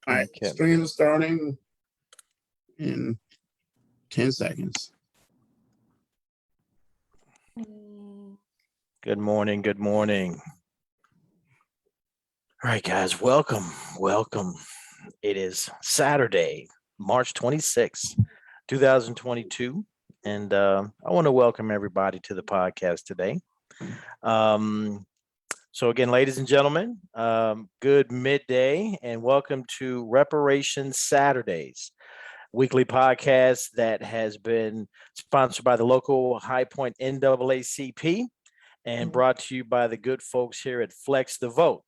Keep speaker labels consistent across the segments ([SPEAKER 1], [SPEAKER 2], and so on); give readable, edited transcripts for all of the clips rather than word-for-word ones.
[SPEAKER 1] All right,
[SPEAKER 2] Okay.
[SPEAKER 1] stream starting in 10 seconds.
[SPEAKER 2] Good morning. Good morning. All right, guys, welcome. It is Saturday, March 26th, 2022. And I want to welcome everybody to the podcast today. So again, ladies and gentlemen, good midday and welcome to Reparations Saturdays, weekly podcast that has been sponsored by the local High Point NAACP and brought to you by the good folks here at Flex the Vote.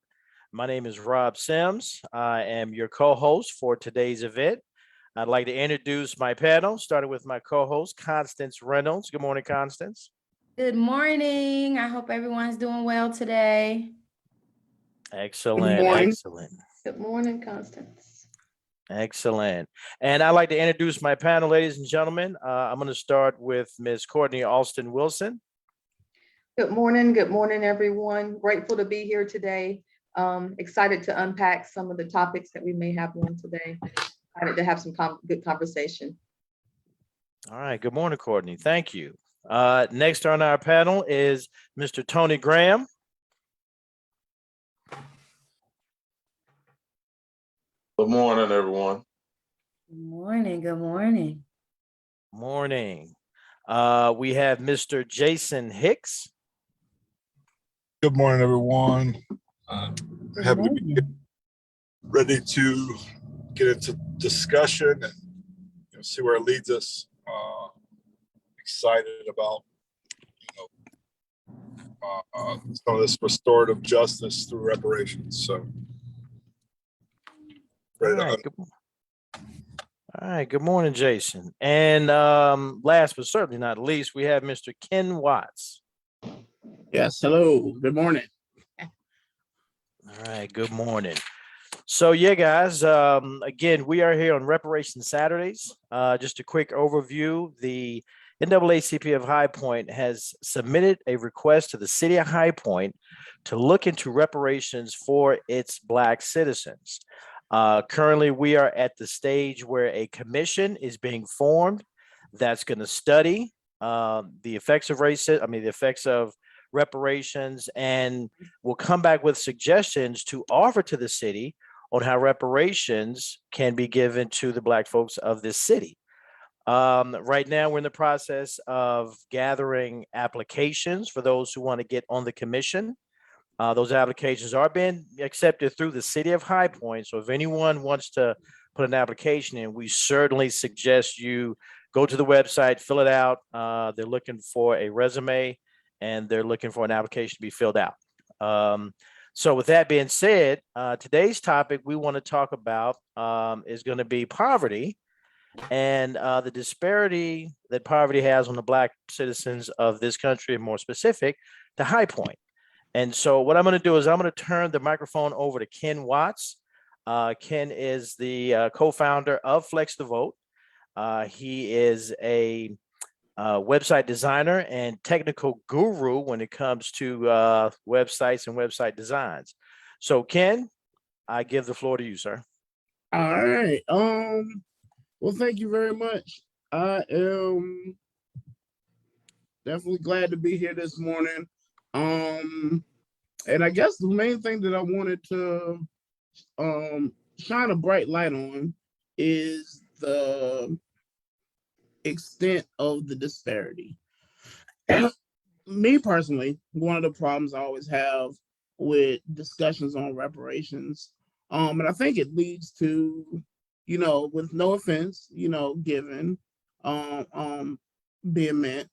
[SPEAKER 2] My name is Rob Sims. I am your co-host for today's event. I'd like to introduce my panel, starting with my co-host, Constance Reynolds. Good morning, Constance.
[SPEAKER 3] Good morning. I hope everyone's doing well today.
[SPEAKER 2] Excellent.
[SPEAKER 1] Good morning.
[SPEAKER 2] Excellent.
[SPEAKER 4] Good morning, Constance.
[SPEAKER 2] Excellent. And I'd like to introduce my panel, ladies and gentlemen. I'm going to start with Ms. Courtney Alston Wilson.
[SPEAKER 4] Good morning, everyone. Grateful to be here today. Excited to unpack some of the topics that we may have on today. Excited to have some good conversation.
[SPEAKER 2] All right. Good morning, Courtney. Thank you. Next on our panel is Mr. Tony Graham.
[SPEAKER 5] Good morning, everyone.
[SPEAKER 3] Good morning. Good morning.
[SPEAKER 2] Morning. We have Mr. Jason Hicks.
[SPEAKER 6] Good morning, everyone. Happy to be ready to get into discussion and see where it leads us. Excited about some of this restorative justice through reparations. So,
[SPEAKER 2] All right. Good morning, Jason. And last but certainly not least, we have Mr. Ken Watts.
[SPEAKER 1] Yes, hello. Good morning.
[SPEAKER 2] All right. Good morning. So yeah, guys, again, we are here on Reparations Saturdays. Just a quick overview. The NAACP of High Point has submitted a request to the city of High Point to look into reparations for its Black citizens. Currently, we are at the stage where a commission is being formed that's going to study the effects of racism, the effects of reparations, and will come back with suggestions to offer to the city on how reparations can be given to the Black folks of this city. Right now, we're in the process of gathering applications for those who want to get on the commission. Those applications are being accepted through the city of High Point. So if anyone wants to put an application in, we certainly suggest you go to the website, fill it out. They're looking for a resume and they're looking for an application to be filled out. So with that being said, today's topic we want to talk about is going to be poverty and the disparity that poverty has on the Black citizens of this country, and more specific, to High Point. And so what I'm going to do is I'm going to turn the microphone over to Ken Watts. Ken is the co-founder of Flex the Vote. He is a website designer and technical guru when it comes to websites and website designs. So Ken, I give the floor to you, sir.
[SPEAKER 1] All right. Well, thank you very much. I am definitely glad to be here this morning. And I guess the main thing that I wanted to shine a bright light on is the extent of the disparity. Me personally, one of the problems I always have with discussions on reparations, and I think it leads to, with no offense, given, being meant,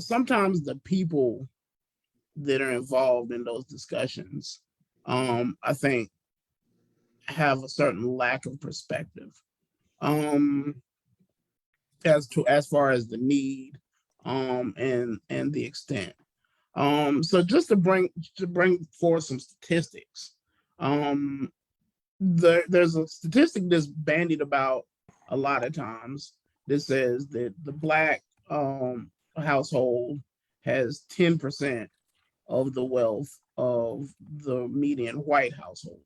[SPEAKER 1] sometimes the people that are involved in those discussions, I think, have a certain lack of perspective as far as the need and the extent. So just to bring forth some statistics, there's a statistic that's bandied about a lot of times that says that the Black household has 10% of the wealth of the median white household.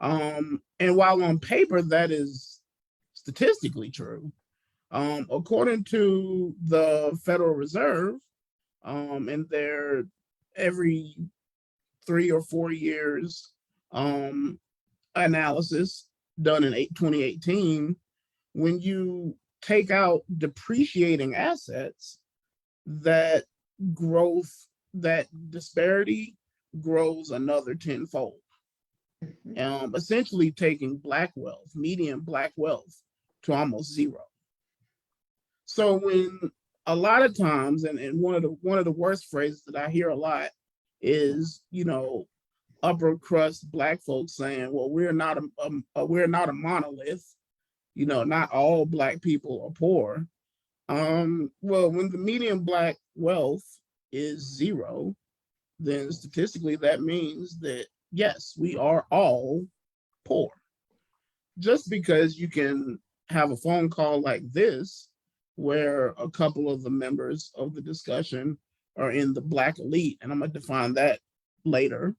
[SPEAKER 1] And while on paper that is statistically true, according to the Federal Reserve, in their every 3 or 4 years analysis done in 2018, when you take out depreciating assets, that growth, that disparity grows another tenfold. Essentially taking Black wealth, median Black wealth, to almost 0. So when a lot of times, and one of the worst phrases that I hear a lot is, upper crust Black folks saying, well, we're not a monolith, not all Black people are poor. Well, when the median Black wealth is 0, then statistically that means that yes, we are all poor. Just because you can have a phone call like this, where a couple of the members of the discussion are in the Black elite, and I'm gonna define that later,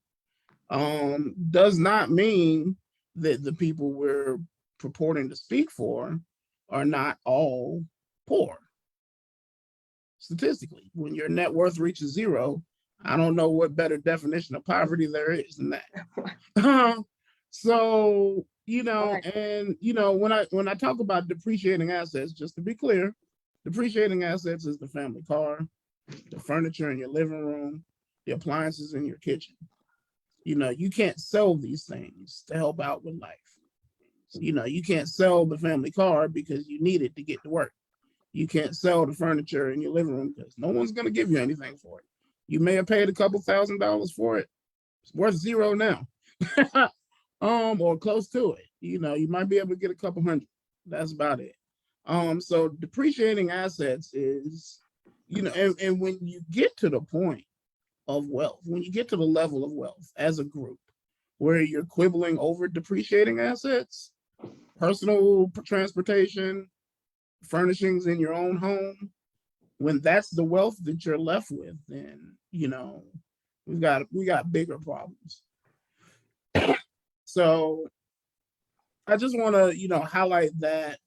[SPEAKER 1] does not mean that the people we're purporting to speak for are not all poor. Statistically, when your net worth reaches 0, I don't know what better definition of poverty there is than that. So,
[SPEAKER 4] Right.
[SPEAKER 1] and when I talk about depreciating assets, just to be clear, depreciating assets is the family car, the furniture in your living room, the appliances in your kitchen. You can't sell these things to help out with life. You can't sell the family car because you need it to get to work. You can't sell the furniture in your living room because no one's going to give you anything for it. You may have paid a couple $1,000s for it. It's worth 0 now. Or close to it. You might be able to get a couple hundred. That's about it. So depreciating assets is, and when you get to the point of wealth, when you get to the level of wealth as a group, where you're quibbling over depreciating assets, personal transportation, furnishings in your own home, when that's the wealth that you're left with, then we got bigger problems. So I just want to highlight that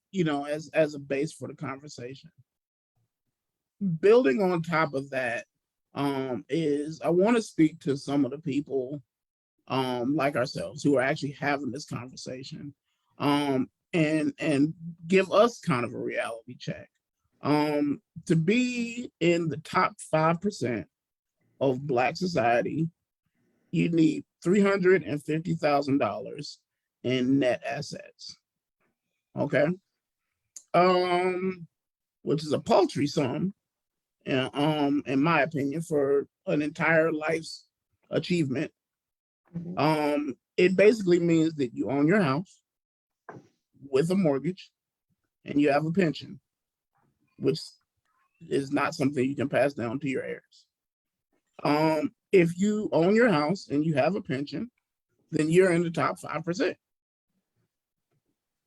[SPEAKER 1] as a base for the conversation. Building on top of that is I want to speak to some of the people like ourselves who are actually having this conversation, and give us kind of a reality check. To be in the top 5% of Black society, you need $350,000 in net assets. Okay. Which is a paltry sum, in my opinion, for an entire life's achievement. It basically means that you own your house with a mortgage and you have a pension, which is not something you can pass down to your heirs. If you own your house and you have a pension, then you're in the top 5%.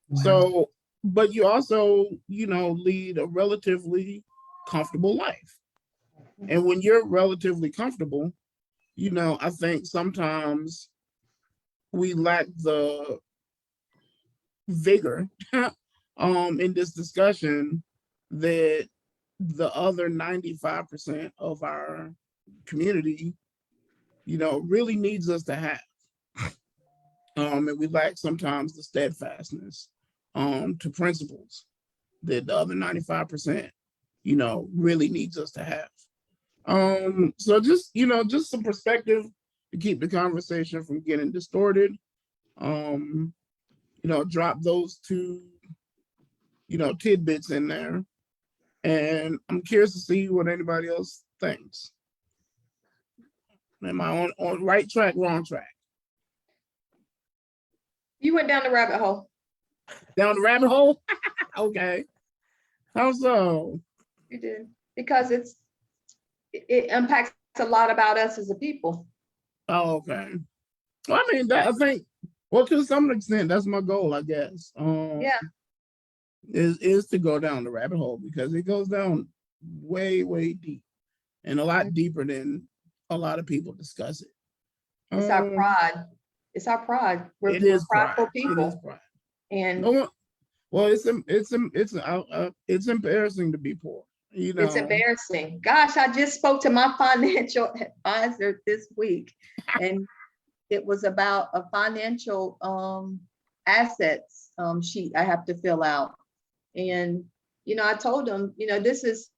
[SPEAKER 3] Wow.
[SPEAKER 1] So, but you also, lead a relatively comfortable life. And when you're relatively comfortable, I think sometimes we lack the vigor in this discussion that the other 95% of our community, really needs us to have. And we lack sometimes the steadfastness to principles that the other 95%, really needs us to have. So just some perspective to keep the conversation from getting distorted. Drop those 2, tidbits in there. And I'm curious to see what anybody else thinks. Am I on right track, wrong track?
[SPEAKER 4] You went down the rabbit hole.
[SPEAKER 1] Down the rabbit hole? Okay. How so?
[SPEAKER 4] You did. Because it impacts a lot about us as a people.
[SPEAKER 1] Oh, okay. Well, I mean, I think, well, to some extent, that's my goal, I guess.
[SPEAKER 4] Yeah.
[SPEAKER 1] Is to go down the rabbit hole, because it goes down way, way deep, and a lot deeper than a lot of people discuss it.
[SPEAKER 4] It's our pride. It's our pride. We're,
[SPEAKER 1] It
[SPEAKER 4] we're
[SPEAKER 1] is pride.
[SPEAKER 4] prideful
[SPEAKER 1] It is
[SPEAKER 4] people.
[SPEAKER 1] pride.
[SPEAKER 4] And
[SPEAKER 1] No one. Well, it's embarrassing to be poor. You know.
[SPEAKER 4] it's embarrassing. Gosh, I just spoke to my financial advisor this week, and it was about a financial assets sheet I have to fill out. And, I told them, this is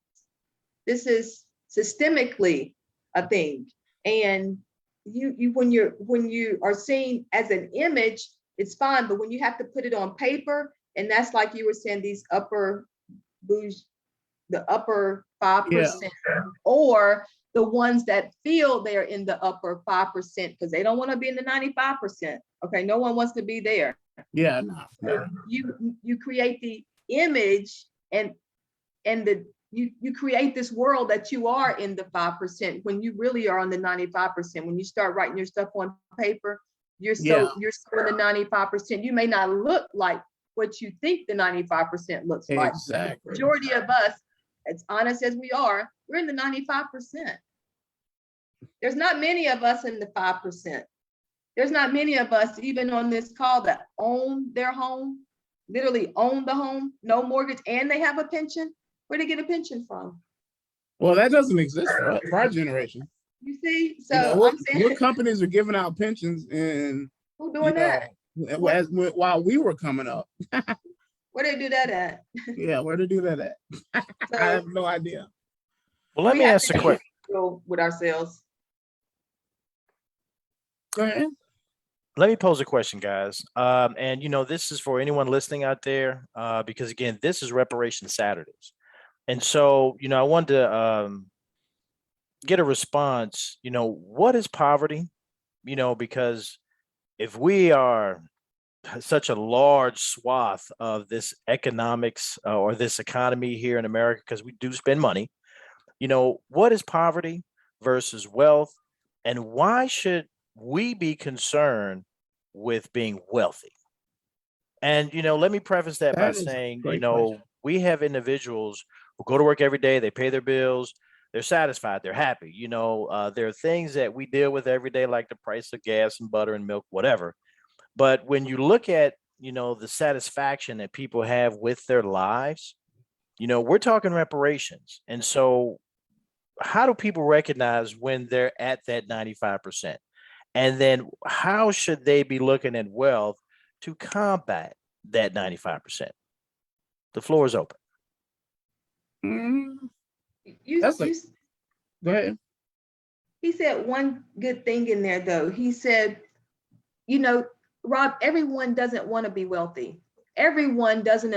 [SPEAKER 4] systemically a thing. And when you are seen as an image, it's fine. But when you have to put it on paper, and that's like you were saying, these upper 5%, or the ones that feel they're in the upper 5% because they don't want to be in the 95%. Okay, no one wants to be there.
[SPEAKER 1] Yeah, no.
[SPEAKER 4] So you create the image and you create this world that you are in the 5% when you really are on the 95%. When you start writing your stuff on paper, you're so in the 95%. You may not look like what you think the 95% looks like.
[SPEAKER 1] Exactly.
[SPEAKER 4] The majority of us, as honest as we are, we're in the 95%. There's not many of us in the 5%. There's not many of us even on this call that own their home, literally own the home, no mortgage, and they have a pension. Where they get a pension from?
[SPEAKER 1] Well, that doesn't exist for our generation.
[SPEAKER 4] You see, so I'm saying,
[SPEAKER 1] what companies are giving out pensions and
[SPEAKER 4] who doing that?
[SPEAKER 1] While we were coming up.
[SPEAKER 4] Where they do that at?
[SPEAKER 1] Yeah, where to do that at?
[SPEAKER 4] So
[SPEAKER 1] I have no idea.
[SPEAKER 2] Well, let
[SPEAKER 4] we
[SPEAKER 2] me
[SPEAKER 4] have
[SPEAKER 2] ask
[SPEAKER 4] to
[SPEAKER 2] a
[SPEAKER 4] be
[SPEAKER 2] question.
[SPEAKER 4] real with ourselves.
[SPEAKER 1] Go ahead.
[SPEAKER 2] Let me pose a question, guys. And this is for anyone listening out there, because again, this is Reparations Saturdays. And so, I wanted to get a response, what is poverty? Because if we are such a large swath of this economics or this economy here in America, because we do spend money, what is poverty versus wealth? And why should we be concerned with being wealthy? And, let me preface that by
[SPEAKER 1] That is a
[SPEAKER 2] saying,
[SPEAKER 1] great question.
[SPEAKER 2] we have individuals who go to work every day, they pay their bills, they're satisfied, they're happy. There are things that we deal with every day, like the price of gas and butter and milk, whatever. But when you look at, the satisfaction that people have with their lives, we're talking reparations. And so how do people recognize when they're at that 95%? And then how should they be looking at wealth to combat that 95%? The floor is open.
[SPEAKER 1] That's like, go ahead.
[SPEAKER 4] He said one good thing in there, though. He said, Rob, everyone doesn't want to be wealthy. Everyone doesn't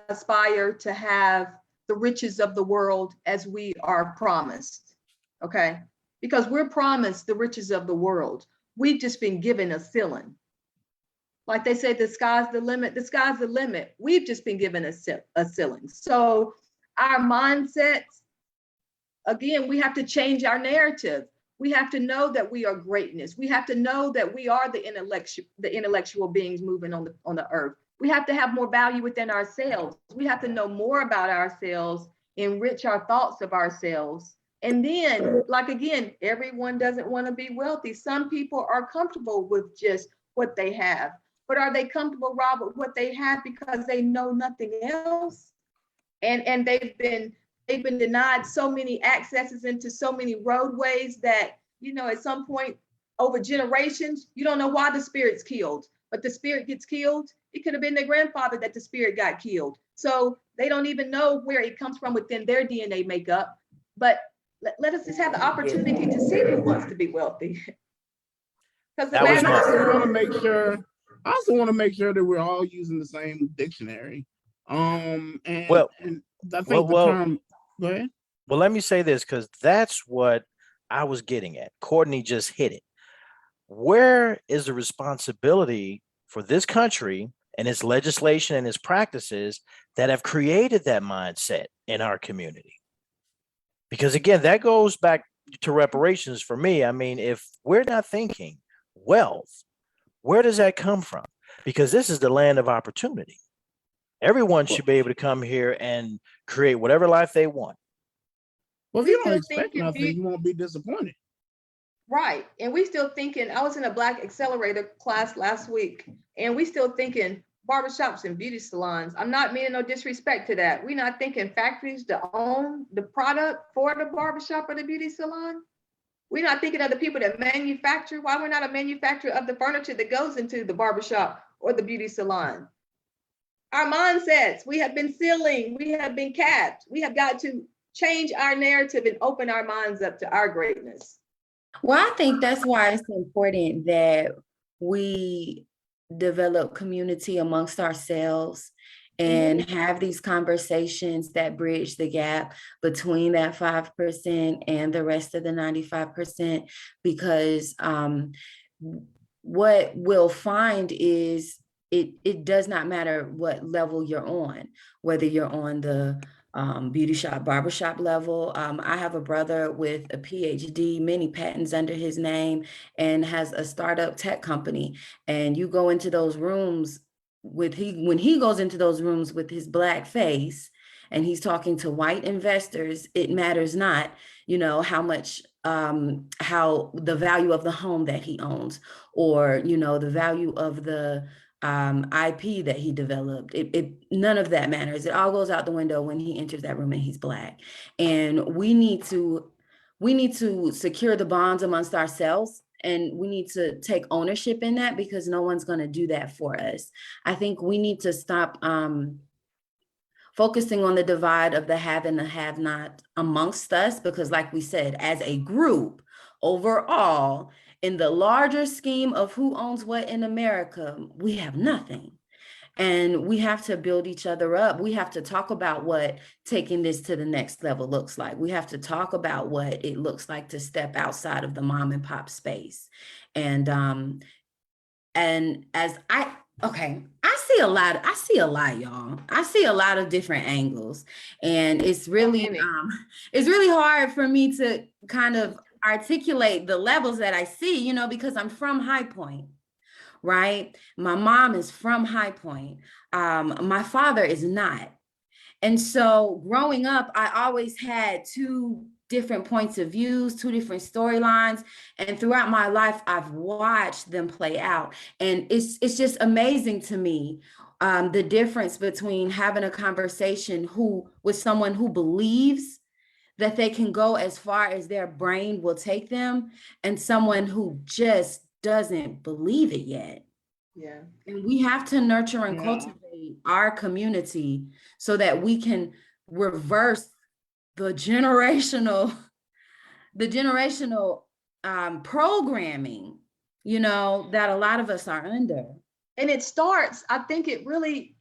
[SPEAKER 4] aspire to have the riches of the world as we are promised. Okay. Because we're promised the riches of the world. We've just been given a ceiling. Like they say, the sky's the limit. The sky's the limit. We've just been given a ceiling. So our mindsets, again, we have to change our narrative. We have to know that we are greatness. We have to know that we are the intellectual beings moving on the earth. We have to have more value within ourselves. We have to know more about ourselves, enrich our thoughts of ourselves. And then, like, again, everyone doesn't want to be wealthy. Some people are comfortable with just what they have. But are they comfortable, Rob, with what they have because they know nothing else? And they've been denied so many accesses into so many roadways that, at some point over generations, you don't know why the spirit's killed, but the spirit gets killed. It could have been their grandfather that the spirit got killed. So they don't even know where it comes from within their DNA makeup. But let us just have the opportunity to see who wants to be wealthy. Because
[SPEAKER 2] That was
[SPEAKER 1] I also want to make sure that we're all using the same dictionary. And I think the term. Go ahead.
[SPEAKER 2] Well, let me say this, because that's what I was getting at. Courtney just hit it. Where is the responsibility for this country and its legislation and its practices that have created that mindset in our community? Because again, that goes back to reparations for me. I mean, if we're not thinking wealth, where does that come from? Because this is the land of opportunity. Everyone should be able to come here and create whatever life they want.
[SPEAKER 1] Well, if you don't expect nothing, you won't be disappointed.
[SPEAKER 4] Right. And we still thinking, I was in a Black Accelerator class last week, and we still thinking barbershops and beauty salons. I'm not meaning no disrespect to that. We're not thinking factories to own the product for the barbershop or the beauty salon. We're not thinking of the people that manufacture. Why we're not a manufacturer of the furniture that goes into the barbershop or the beauty salon? Our mindsets, we have been sealing, we have been capped. We have got to change our narrative and open our minds up to our greatness.
[SPEAKER 3] Well, I think that's why it's important that we develop community amongst ourselves and have these conversations that bridge the gap between that 5% and the rest of the 95%, because what we'll find is it does not matter what level you're on, whether you're on the beauty shop, barbershop level. I have a brother with a PhD, many patents under his name, and has a startup tech company. And you go into those rooms when he goes into those rooms with his Black face and he's talking to white investors, it matters not, how much, how the value of the home that he owns, or, the value of the IP that he developed. None of that matters. It all goes out the window when he enters that room and he's Black. And we need to secure the bonds amongst ourselves, and we need to take ownership in that, because no one's going to do that for us. I think we need to stop focusing on the divide of the have and the have not amongst us, because like we said, as a group overall, in the larger scheme of who owns what in America, we have nothing. And we have to build each other up. We have to talk about what taking this to the next level looks like. We have to talk about what it looks like to step outside of the mom and pop space. And as I see a lot, y'all. I see a lot of different angles. And it's really hard for me to kind of articulate the levels that I see, because I'm from High Point. Right? My mom is from High Point. My father is not. And so growing up, I always had two different points of views, two different storylines. And throughout my life, I've watched them play out. And it's just amazing to me, the difference between having a conversation with someone who believes that they can go as far as their brain will take them, and someone who just doesn't believe it yet.
[SPEAKER 4] Yeah.
[SPEAKER 3] And we have to nurture and cultivate our community so that we can reverse the generational programming, that a lot of us are under.
[SPEAKER 4] And it starts, I think it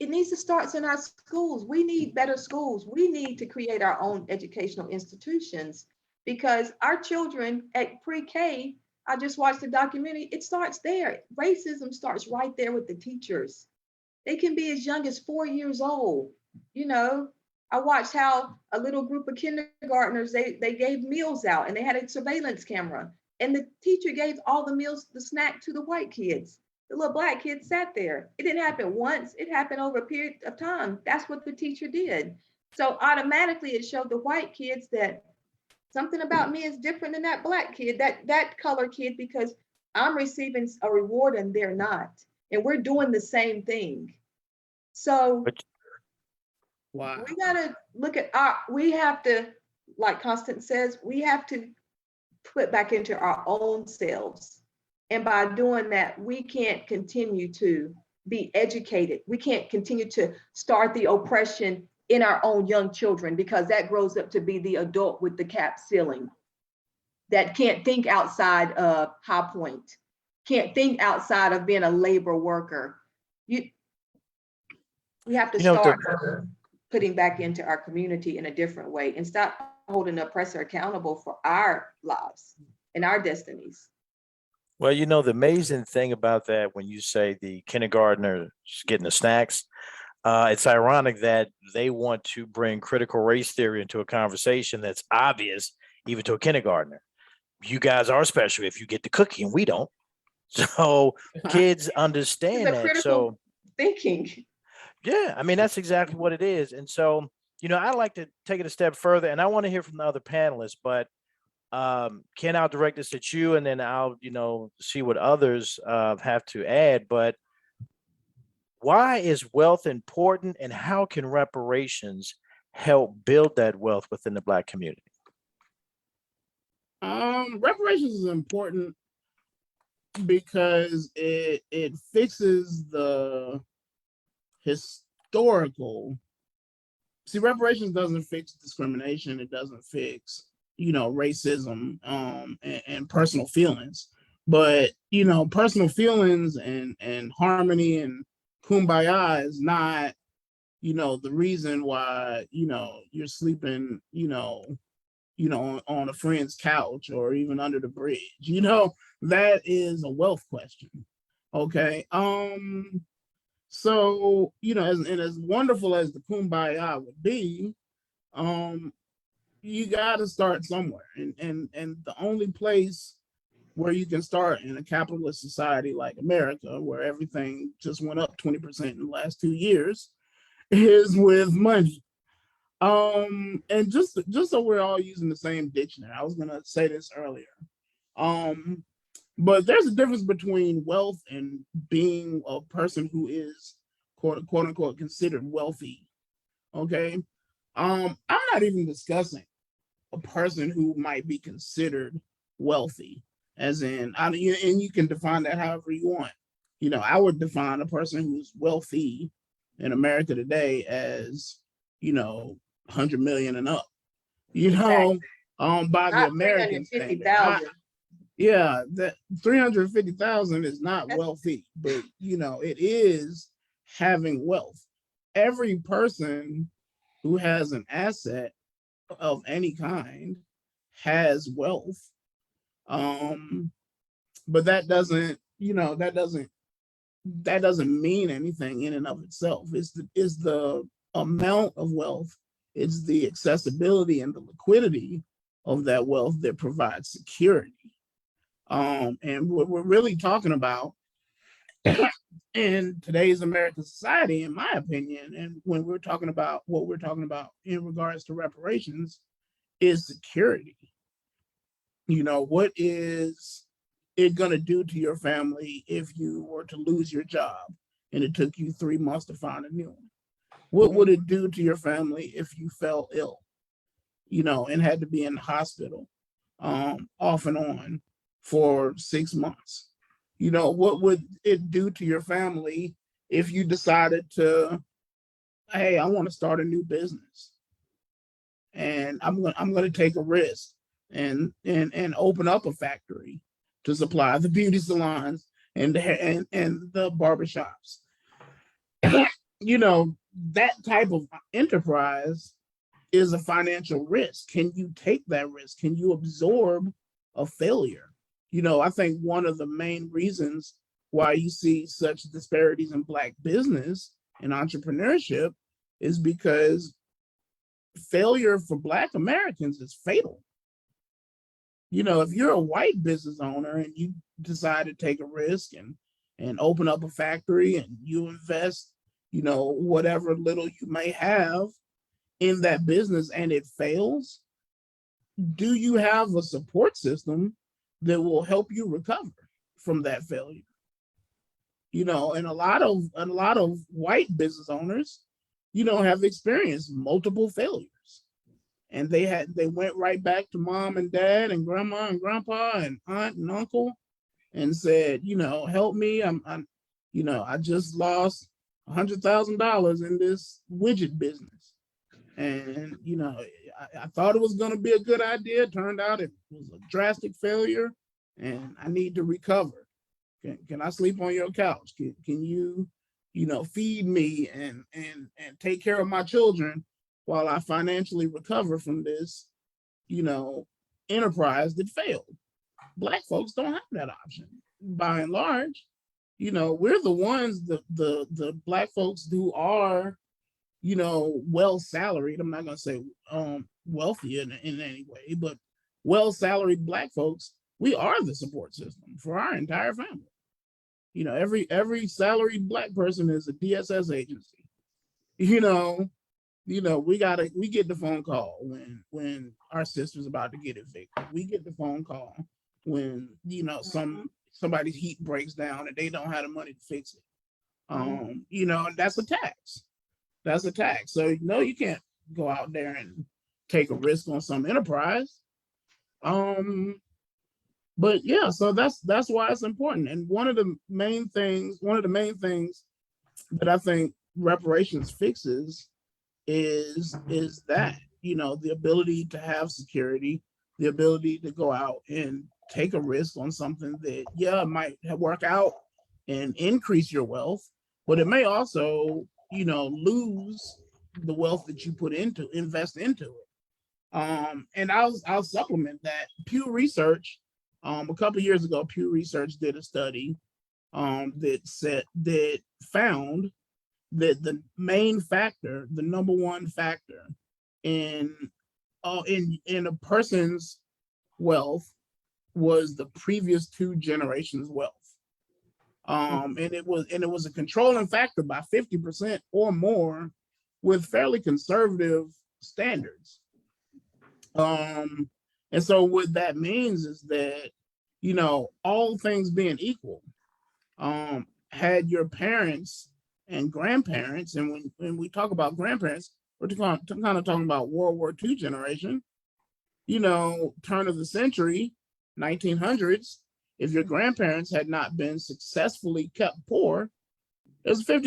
[SPEAKER 4] needs to start in our schools. We need better schools. We need to create our own educational institutions, because our children at pre-K, I just watched the documentary, it starts there. Racism starts right there with the teachers. They can be as young as 4 years old. I watched how a little group of kindergartners, they gave meals out, and they had a surveillance camera, and the teacher gave all the meals, the snack, to the white kids. The little Black kids sat there. It didn't happen once. It happened over a period of time. That's what the teacher did. So automatically it showed the white kids that something about me is different than that Black kid, that color kid, because I'm receiving a reward and they're not. And we're doing the same thing. So
[SPEAKER 1] Wow.
[SPEAKER 4] we gotta look at we have to, like Constance says, we have to put back into our own selves. And by doing that, we can't continue to be educated. We can't continue to start the oppression in our own young children, because that grows up to be the adult with the cap ceiling that can't think outside of High Point, can't think outside of being a labor worker. We have to start putting back into our community in a different way and stop holding the oppressor accountable for our lives and our destinies.
[SPEAKER 2] Well, the amazing thing about that, when you say the kindergartners getting the snacks, it's ironic that they want to bring critical race theory into a conversation that's obvious, even to a kindergartner. You guys are special if you get the cookie and we don't. So kids understand that. So
[SPEAKER 4] thinking.
[SPEAKER 2] Yeah, I mean, that's exactly what it is. And so, I'd like to take it a step further, and I want to hear from the other panelists, but Ken, I'll direct this at you, and then I'll, see what others have to add. But why is wealth important, and how can reparations help build that wealth within the Black community?
[SPEAKER 1] Reparations is important because it fixes the historical. See, reparations doesn't fix discrimination. It doesn't fix, racism, and personal feelings. But, personal feelings and harmony and kumbaya is not, the reason why, you're sleeping, on a friend's couch or even under the bridge. That is a wealth question. Okay. So, as wonderful as the kumbaya would be, you got to start somewhere. And the only place where you can start in a capitalist society like America, where everything just went up 20% in the last 2 years, is with money. And just so we're all using the same dictionary, I was gonna say this earlier. But there's a difference between wealth and being a person who is quote unquote considered wealthy. Okay. I'm not even discussing a person who might be considered wealthy, as in, and you can define that however you want. I would define a person who's wealthy in America today as, 100 million and up, by the
[SPEAKER 4] Not
[SPEAKER 1] American
[SPEAKER 4] 350,000.
[SPEAKER 1] standard. Yeah, that 350,000 is not wealthy, but it is having wealth. Every person who has an asset of any kind has wealth. But that doesn't mean anything in and of itself. It's the amount of wealth, it's the accessibility and the liquidity of that wealth that provides security. And what we're really talking about in today's American society, in my opinion, and when we're talking about what we're talking about in regards to reparations, is security. What is it going to do to your family if you were to lose your job and it took you 3 months to find a new one? What would it do to your family if you fell ill, and had to be in the hospital off and on for 6 months? What would it do to your family if you decided to, hey, I want to start a new business and I'm going to take a risk and open up a factory to supply the beauty salons and the barbershops? That type of enterprise is a financial risk. Can you take that risk? Can you absorb a failure? I think one of the main reasons why you see such disparities in Black business and entrepreneurship is because failure for Black Americans is fatal. If you're a white business owner and you decide to take a risk and open up a factory and you invest, whatever little you may have in that business and it fails, do you have a support system that will help you recover from that failure? And a lot of white business owners, have experienced multiple failures. And they went right back to mom and dad and grandma and grandpa and aunt and uncle and said, help me. I just lost $100,000 in this widget business. And, I thought it was going to be a good idea. It turned out it was a drastic failure and I need to recover. Can I sleep on your couch? Can you, feed me and take care of my children while I financially recover from this, enterprise that failed? Black folks don't have that option by and large. We're the ones, the Black folks who are, well salaried. I'm not going to say wealthy in any way, but well salaried Black folks, we are the support system for our entire family. Every salaried Black person is a DSS agency. we get the phone call when our sister's about to get evicted. We get the phone call when, somebody's heat breaks down and they don't have the money to fix it. And that's a tax. That's a tax. So no, you can't go out there and take a risk on some enterprise. But yeah, so that's why it's important. And one of the main things that I think reparations fixes is that, the ability to have security, the ability to go out and take a risk on something that, it might work out and increase your wealth, but it may also, lose the wealth that you invest into it. And I'll supplement that. Pew Research, a couple of years ago, Pew Research did a study that found that the main factor, the number one factor in a person's wealth was the previous 2 generations' wealth. And it was a controlling factor by 50% or more with fairly conservative standards. And so what that means is that, all things being equal, had your parents and grandparents, and when we talk about grandparents, we're kind of talking about World War II generation, turn of the century, 1900s, if your grandparents had not been successfully kept poor, there's a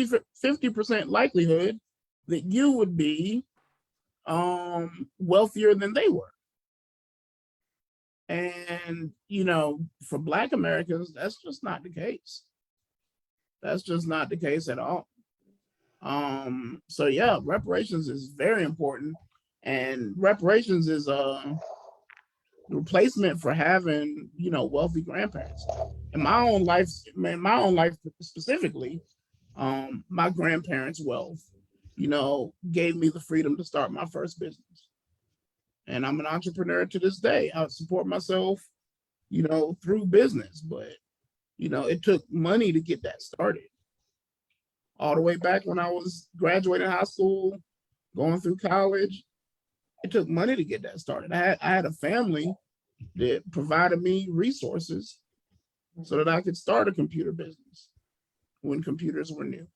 [SPEAKER 1] 50% likelihood that you would be wealthier than they were. And, for Black Americans, that's just not the case. That's just not the case at all. So yeah, reparations is very important, and reparations is a replacement for having, wealthy grandparents. In my own life specifically, my grandparents' wealth, gave me the freedom to start my first business. And I'm an entrepreneur to this day. I support myself, through business, but it took money to get that started. All the way back when I was graduating high school, going through college, it took money to get that started. I had a family that provided me resources so that I could start a computer business when computers were new,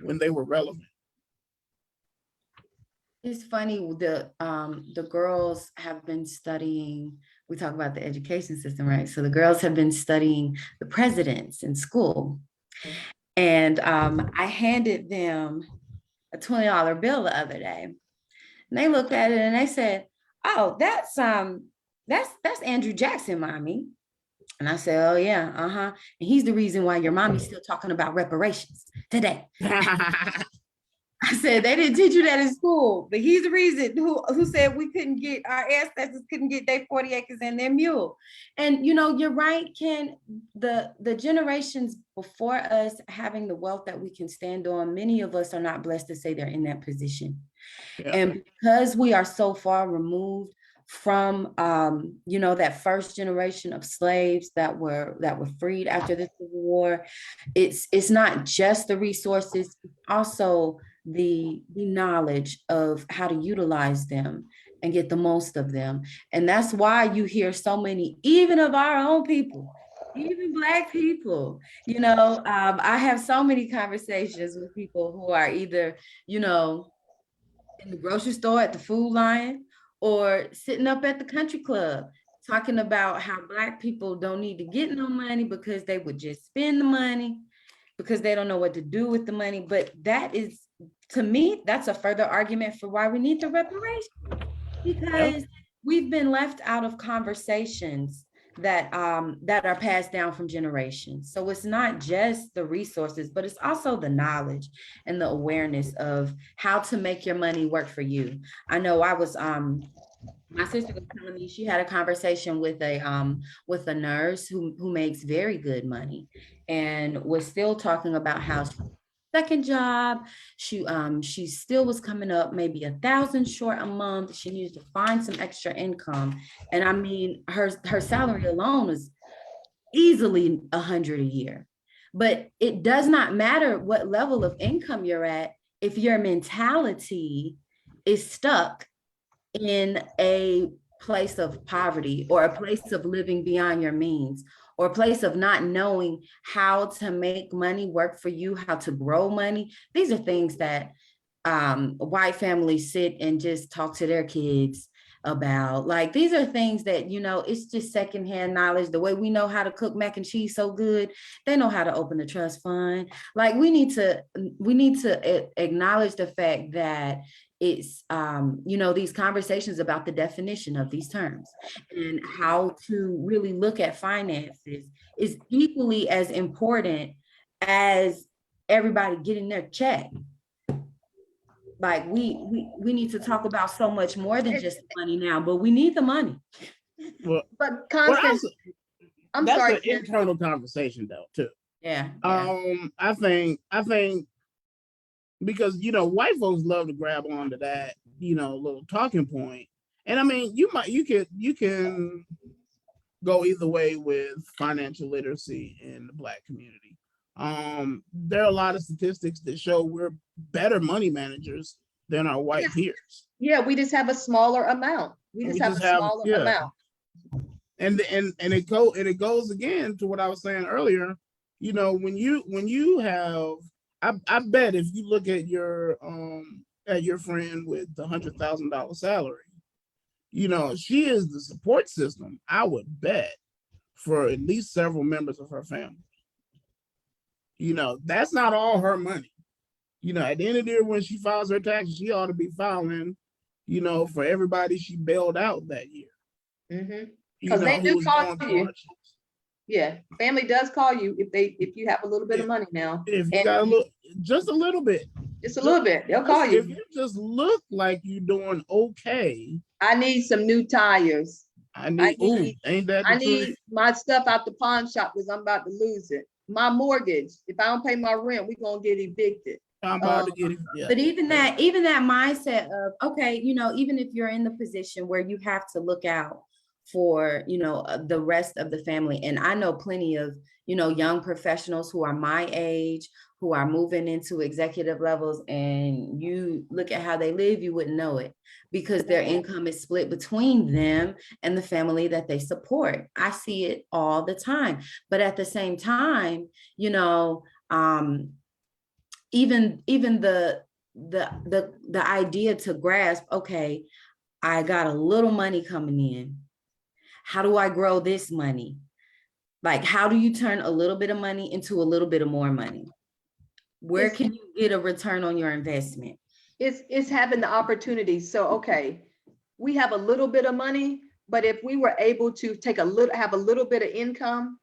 [SPEAKER 1] when they were relevant.
[SPEAKER 3] It's funny, the girls have been studying, we talk about the education system, right? So the girls have been studying the presidents in school. And I handed them a $20 bill the other day. And they looked at it and they said, "Oh, that's Andrew Jackson, mommy." And I said, "Oh yeah, and he's the reason why your mommy's still talking about reparations today." I said, "They didn't teach you that in school, but he's the reason who said we couldn't get, our ancestors couldn't get their 40 acres and their mule." And you're right, Ken, the generations before us having the wealth that we can stand on, many of us are not blessed to say they're in that position. Yeah. And because we are so far removed from that first generation of slaves that were freed after the Civil War, it's not just the resources, also the knowledge of how to utilize them and get the most of them. And that's why you hear so many, even of our own people, even Black people, I have so many conversations with people who are either, in the grocery store at the Food Lion or sitting up at the country club talking about how Black people don't need to get no money because they would just spend the money because they don't know what to do with the money. But that is, to me, that's a further argument for why we need the reparations, because we've been left out of conversations that are passed down from generations. So it's not just the resources, but it's also the knowledge and the awareness of how to make your money work for you. I know I was my sister was telling me she had a conversation with a nurse who makes very good money and was still talking about how second job, she still was coming up maybe 1,000 short a month. She needed to find some extra income, and I mean her salary alone was easily 100 a year. But it does not matter what level of income you're at. if your mentality is stuck in a place of poverty or a place of living beyond your means or a place of not knowing how to make money work for you, how to grow money. These are things that white families sit and just talk to their kids about. Like, these are things that, you know, it's just secondhand knowledge. The way we know how to cook mac and cheese so good, they know how to open a trust fund. Like, we need to acknowledge the fact that it's you know, these conversations about the definition of these terms and how to really look at finances is equally as important as everybody getting their check. Like, we need to talk about so much more than just money now, but we need the money.
[SPEAKER 1] Well,
[SPEAKER 4] But
[SPEAKER 1] well,
[SPEAKER 4] Constance, I'm
[SPEAKER 1] that's
[SPEAKER 4] sorry,
[SPEAKER 1] an
[SPEAKER 4] Ken.
[SPEAKER 1] internal conversation though, too.
[SPEAKER 3] Yeah.
[SPEAKER 1] I think because, you know, white folks love to grab onto that, you know, little talking point. And I mean, you can go either way with financial literacy in the Black community. There are a lot of statistics that show we're better money managers than our white peers.
[SPEAKER 4] Yeah, we just have a smaller amount. We just have a smaller amount.
[SPEAKER 1] And it goes again to what I was saying earlier. You know, when you have, I bet if you look at your friend with the $100,000 salary, you know, she is the support system, I would bet, for at least several members of her family. You know, that's not all her money. You know, at the end of the year, when she files her taxes, she ought to be filing, you know, for everybody she bailed out that year.
[SPEAKER 4] Mm-hmm.
[SPEAKER 1] You
[SPEAKER 4] 'Cause
[SPEAKER 1] know,
[SPEAKER 4] they do
[SPEAKER 1] who's
[SPEAKER 4] call
[SPEAKER 1] going through
[SPEAKER 4] you.
[SPEAKER 1] hardships.
[SPEAKER 4] Yeah, family does call you if you have a little bit of money now.
[SPEAKER 1] If you
[SPEAKER 4] And
[SPEAKER 1] got a little, just a little bit,
[SPEAKER 4] just a little bit, they'll call
[SPEAKER 1] if
[SPEAKER 4] you.
[SPEAKER 1] you just look like you're doing okay,
[SPEAKER 4] I need some new tires.
[SPEAKER 1] ain't that the
[SPEAKER 4] I
[SPEAKER 1] truth?
[SPEAKER 4] need my stuff out the pawn shop because I'm about to lose it. My mortgage, if I don't pay my rent, we're gonna get evicted.
[SPEAKER 1] I'm about to get it. Yeah.
[SPEAKER 3] But even that mindset of, okay, you know, even if you're in the position where you have to look out for, you know, the rest of the family. And I know plenty of, you know, young professionals who are my age, who are moving into executive levels, and you look at how they live, you wouldn't know it because their income is split between them and the family that they support. I see it all the time. But at the same time, you know, even the idea to grasp, okay, I got a little money coming in. How do I grow this money? Like, how do you turn a little bit of money into a little bit of more money? Where can you get a return on your investment?
[SPEAKER 4] It's having the opportunity. So, okay, we have a little bit of money, but if we were able to have a little bit of income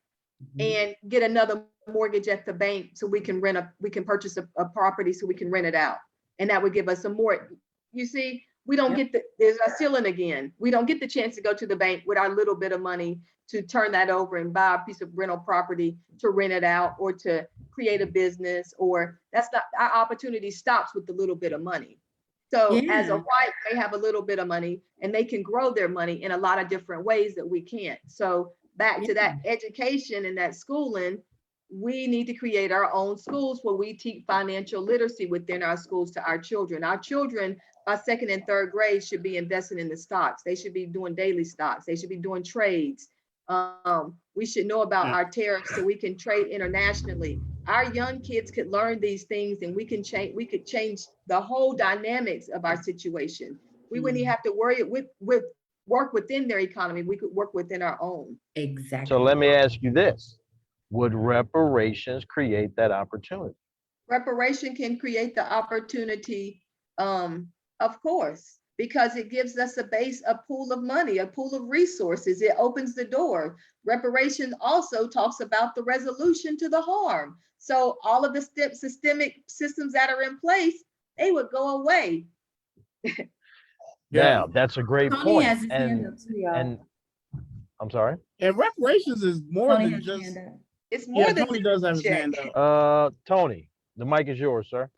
[SPEAKER 4] and get another mortgage at the bank so we can purchase a property so we can rent it out. And that would give us some more. You see, we don't get there's a ceiling again. We don't get the chance to go to the bank with our little bit of money to turn that over and buy a piece of rental property to rent it out or to create a business, or that's not, our opportunity stops with the little bit of money. So as a white, they have a little bit of money and they can grow their money in a lot of different ways that we can't. So back to that education and that schooling, we need to create our own schools where we teach financial literacy within our schools to our children. Our children by second and third grade should be investing in the stocks. They should be doing daily stocks. They should be doing trades. We should know about our tariffs so we can trade internationally. Our young kids could learn these things and we could change the whole dynamics of our situation. We wouldn't even have to worry work within their economy. We could work within our own.
[SPEAKER 3] Exactly.
[SPEAKER 2] So let me ask you this. Would reparations create that opportunity?
[SPEAKER 4] Reparation can create the opportunity, of course, because it gives us a pool of money, a pool of resources. It opens the door. Reparation also talks about the resolution to the harm. So all of the systemic systems that are in place, they would go away.
[SPEAKER 2] Yeah, that's a great
[SPEAKER 3] Tony
[SPEAKER 2] point.
[SPEAKER 3] has his hand up too, y'all.
[SPEAKER 2] And I'm sorry.
[SPEAKER 1] And reparations is more
[SPEAKER 3] Tony
[SPEAKER 1] than
[SPEAKER 3] has his
[SPEAKER 1] just.
[SPEAKER 3] hand up.
[SPEAKER 4] It's more than
[SPEAKER 1] Tony does have his
[SPEAKER 4] check.
[SPEAKER 1] hand up.
[SPEAKER 2] Tony, the mic is yours, sir.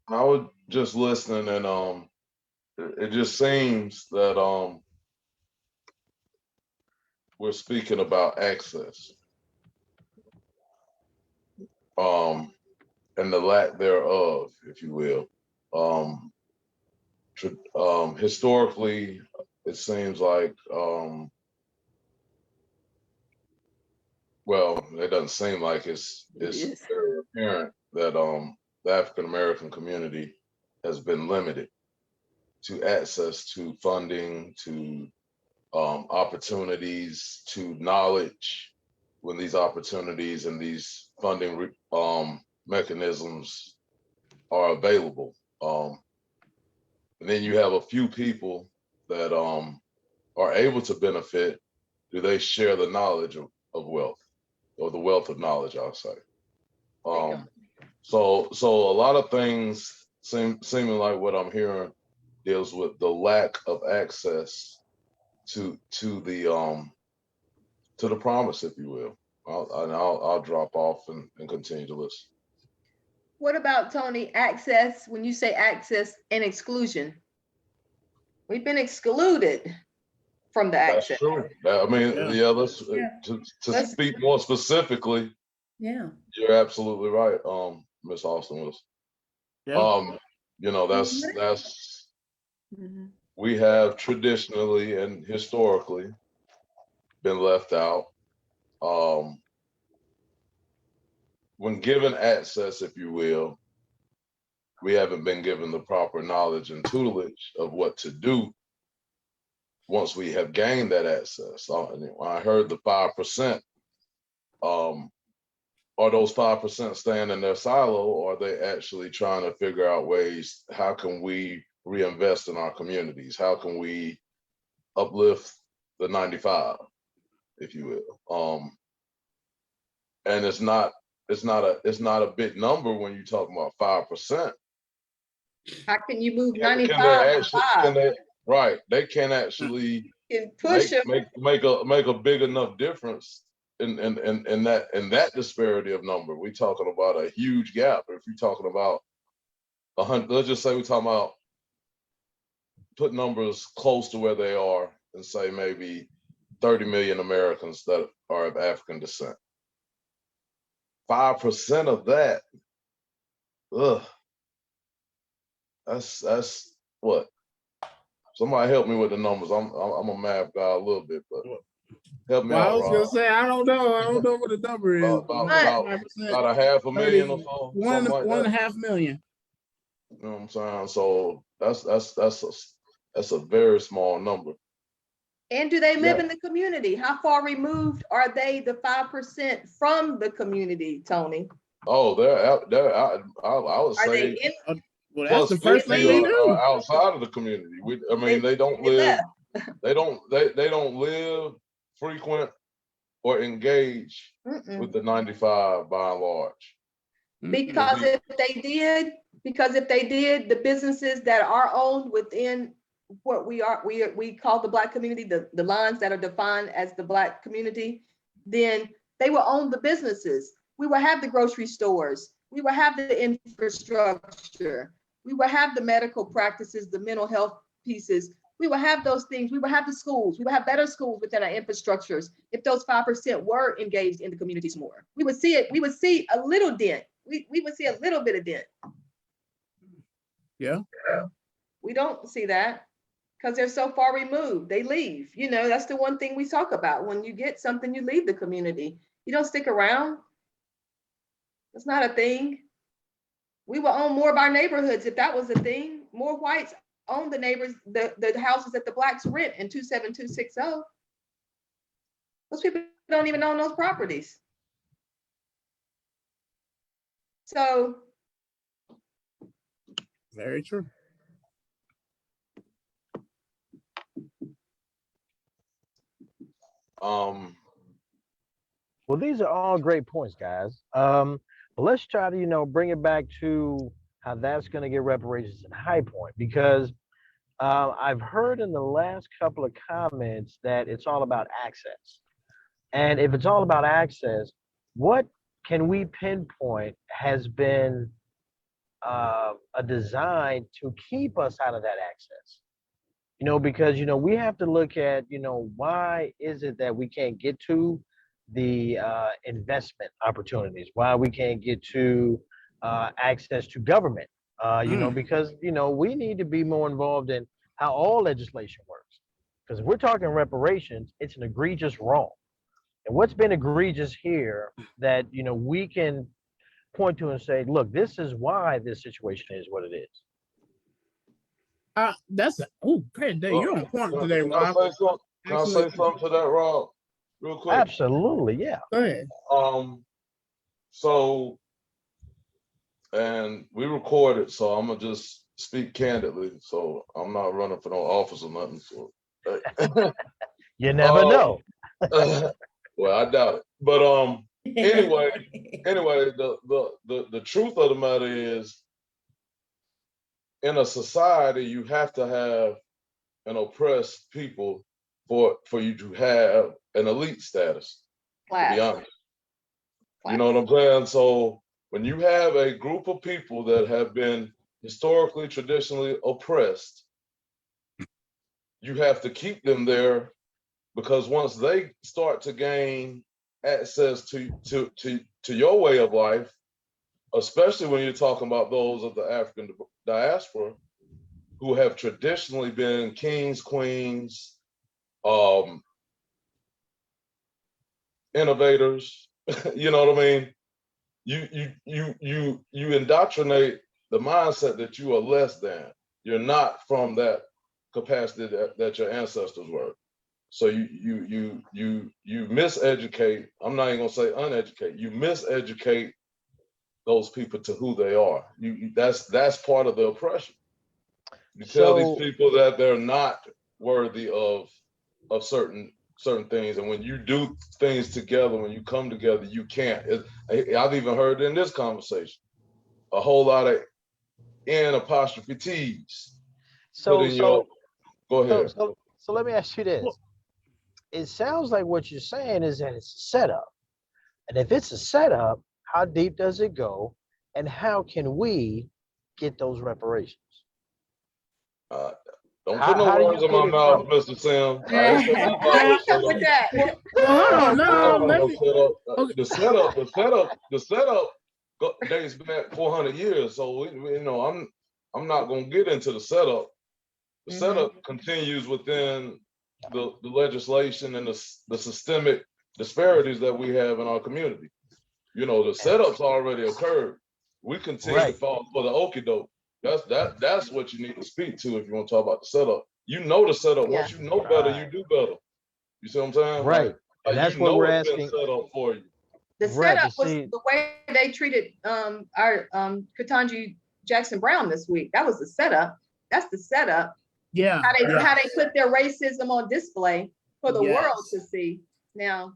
[SPEAKER 5] I was just listening, and it just seems that we're speaking about access. and the lack thereof, if you will. Historically, it seems like, well, it doesn't seem like it's
[SPEAKER 4] Yes.
[SPEAKER 5] very apparent that the African American community has been limited to access to funding, to opportunities, to knowledge, when these opportunities and these funding mechanisms are available. And then you have a few people that are able to benefit. Do they share the knowledge of wealth, or the wealth of knowledge, I'll say. So a lot of things seeming like what I'm hearing deals with the lack of access to the promise, if you will. I'll drop off and continue to listen.
[SPEAKER 4] What about, Tony, access, when you say access and exclusion? We've been excluded from the
[SPEAKER 5] That's
[SPEAKER 4] access.
[SPEAKER 5] true. I mean,
[SPEAKER 1] Yeah.
[SPEAKER 5] let's to speak more specifically.
[SPEAKER 3] Yeah.
[SPEAKER 5] You're absolutely right, Miss Austin was.
[SPEAKER 1] Yeah.
[SPEAKER 5] You know, that's
[SPEAKER 4] Mhm.
[SPEAKER 5] we have traditionally and historically been left out. When given access, if you will, we haven't been given the proper knowledge and tutelage of what to do once we have gained that access. I heard the 5%. Are those 5% staying in their silo, or are they actually trying to figure out ways, how can we reinvest in our communities? How can we uplift the 95, if you will? And it's not a big number when you talk about 5%.
[SPEAKER 4] How can you move
[SPEAKER 5] Can
[SPEAKER 4] 95
[SPEAKER 5] they
[SPEAKER 4] to
[SPEAKER 5] actually?
[SPEAKER 4] 5?
[SPEAKER 5] Right? They can actually
[SPEAKER 4] Can push them.
[SPEAKER 5] make a big enough difference in that disparity of number. We're talking about a huge gap. If you're talking about 100, let's just say we're talking about put numbers close to where they are and say maybe 30 million Americans that are of African descent. 5% of that, that's what? Somebody help me with the numbers. I'm a math guy a little bit, but help me
[SPEAKER 1] Well, I
[SPEAKER 5] out,
[SPEAKER 1] was
[SPEAKER 5] Rob.
[SPEAKER 1] gonna say I don't know what the number is.
[SPEAKER 5] About
[SPEAKER 1] 5%,
[SPEAKER 5] a 500,000 or
[SPEAKER 1] 30,
[SPEAKER 5] so,
[SPEAKER 1] one
[SPEAKER 5] something like that.
[SPEAKER 1] 1.5 million.
[SPEAKER 5] You know what I'm saying? So that's a very small number.
[SPEAKER 4] And do they live
[SPEAKER 5] Yeah.
[SPEAKER 4] in the community? How far removed are they, the 5%, from the community, Tony?
[SPEAKER 5] Oh, I would
[SPEAKER 4] Are they
[SPEAKER 5] say
[SPEAKER 4] in?
[SPEAKER 1] Well, that's the
[SPEAKER 5] plus
[SPEAKER 1] first
[SPEAKER 5] 50
[SPEAKER 1] thing they
[SPEAKER 5] are
[SPEAKER 1] do.
[SPEAKER 5] outside of the community. I mean, they don't
[SPEAKER 4] they
[SPEAKER 5] live,
[SPEAKER 4] left.
[SPEAKER 5] they don't live, frequent, or engage with the 95 by and large.
[SPEAKER 4] Because if they did, the businesses that are owned within what we call the Black community, the lines that are defined as the Black community, then they will own the businesses. We will have the grocery stores. We will have the infrastructure. We will have the medical practices, the mental health pieces. We will have those things. We will have the schools. We will have better schools within our infrastructures if those 5% were engaged in the communities more. We would see it. We would see a little dent. We would see a little bit of dent.
[SPEAKER 1] Yeah.
[SPEAKER 4] We don't see that because they're so far removed. They leave. You know, that's the one thing we talk about. When you get something, you leave the community. You don't stick around. That's not a thing. We will own more of our neighborhoods if that was a thing. More whites own the neighbors, the houses that the Blacks rent in 27260. Those people don't even own those properties. So
[SPEAKER 1] Very true.
[SPEAKER 2] Well, these are all great points, guys. But let's try to, bring it back to how that's going to get reparations in High Point, because I've heard in the last couple of comments that it's all about access. And if it's all about access, what can we pinpoint has been a design to keep us out of that access? Because, we have to look at, why is it that we can't get to the investment opportunities, why we can't get to access to government, because, we need to be more involved in how all legislation works. Because if we're talking reparations, it's an egregious wrong. And what's been egregious here that, we can point to and say, look, this is why this situation is what it is.
[SPEAKER 1] Great day. You're on point
[SPEAKER 5] Can I-
[SPEAKER 1] today,
[SPEAKER 5] can I
[SPEAKER 1] Rob.
[SPEAKER 5] say something? Can I say something to that, Rob? Real quick.
[SPEAKER 2] Absolutely, yeah.
[SPEAKER 1] Go ahead.
[SPEAKER 5] So, and we recorded, so I'm gonna just speak candidly. So I'm not running for no office or nothing. So
[SPEAKER 2] You never know.
[SPEAKER 5] well, I doubt it. But anyway, the truth of the matter is, in a society, you have to have an oppressed people for you to have an elite status. To be
[SPEAKER 4] Class.
[SPEAKER 5] honest, you know what I'm saying. So when you have a group of people that have been historically, traditionally oppressed, you have to keep them there, because once they start to gain access to your way of life, especially when you're talking about those of the African diaspora who have traditionally been kings, queens, innovators, you know what I mean? You indoctrinate the mindset that you are less than. You're not from that capacity that your ancestors were. So you miseducate. I'm not even gonna say uneducate. You miseducate those people to who they are. That's part of the oppression. You tell these people that they're not worthy of certain things, and when you do things together, when you come together, you can't. I've even heard in this conversation a whole lot of N apostrophe T's. Go ahead.
[SPEAKER 2] So let me ask you this. It sounds like what you're saying is that it's a setup. And if it's a setup, how deep does it go? And how can we get those reparations?
[SPEAKER 5] Don't put no words in my mouth, Mr. Sam.
[SPEAKER 4] With that.
[SPEAKER 5] The setup dates back 400 years. So I'm not gonna get into the setup. The setup continues within the legislation and the systemic disparities that we have in our community. The setup's already occurred. We continue to fall for the okie doke. That's what you need to speak to if you want to talk about the setup. The setup.
[SPEAKER 4] Yeah.
[SPEAKER 5] Once you know better, you do better. You see what I'm saying?
[SPEAKER 2] Right. And that's what we're asking.
[SPEAKER 5] Set up for you.
[SPEAKER 4] The setup was the way they treated our Ketanji Jackson Brown this week. That was the setup. That's the setup.
[SPEAKER 1] Yeah.
[SPEAKER 4] How they put their racism on display for the world to see. Now.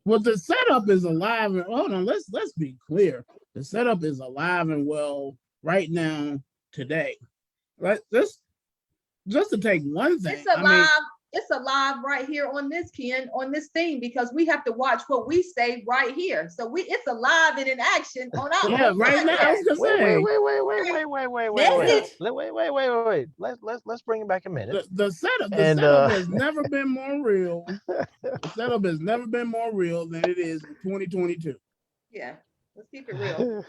[SPEAKER 1] Well, the setup is alive and hold on. Let's be clear. The setup is alive and well right now today. Right. Just to take one thing.
[SPEAKER 4] It's alive right here on this thing, because we have to watch what we say right here. So it's alive and in action on our
[SPEAKER 1] right now. I was gonna say.
[SPEAKER 2] Wait. Let's bring it back a minute.
[SPEAKER 1] The setup has never been more real. The setup has never been more real than it is in 2022.
[SPEAKER 4] Yeah, let's keep it real.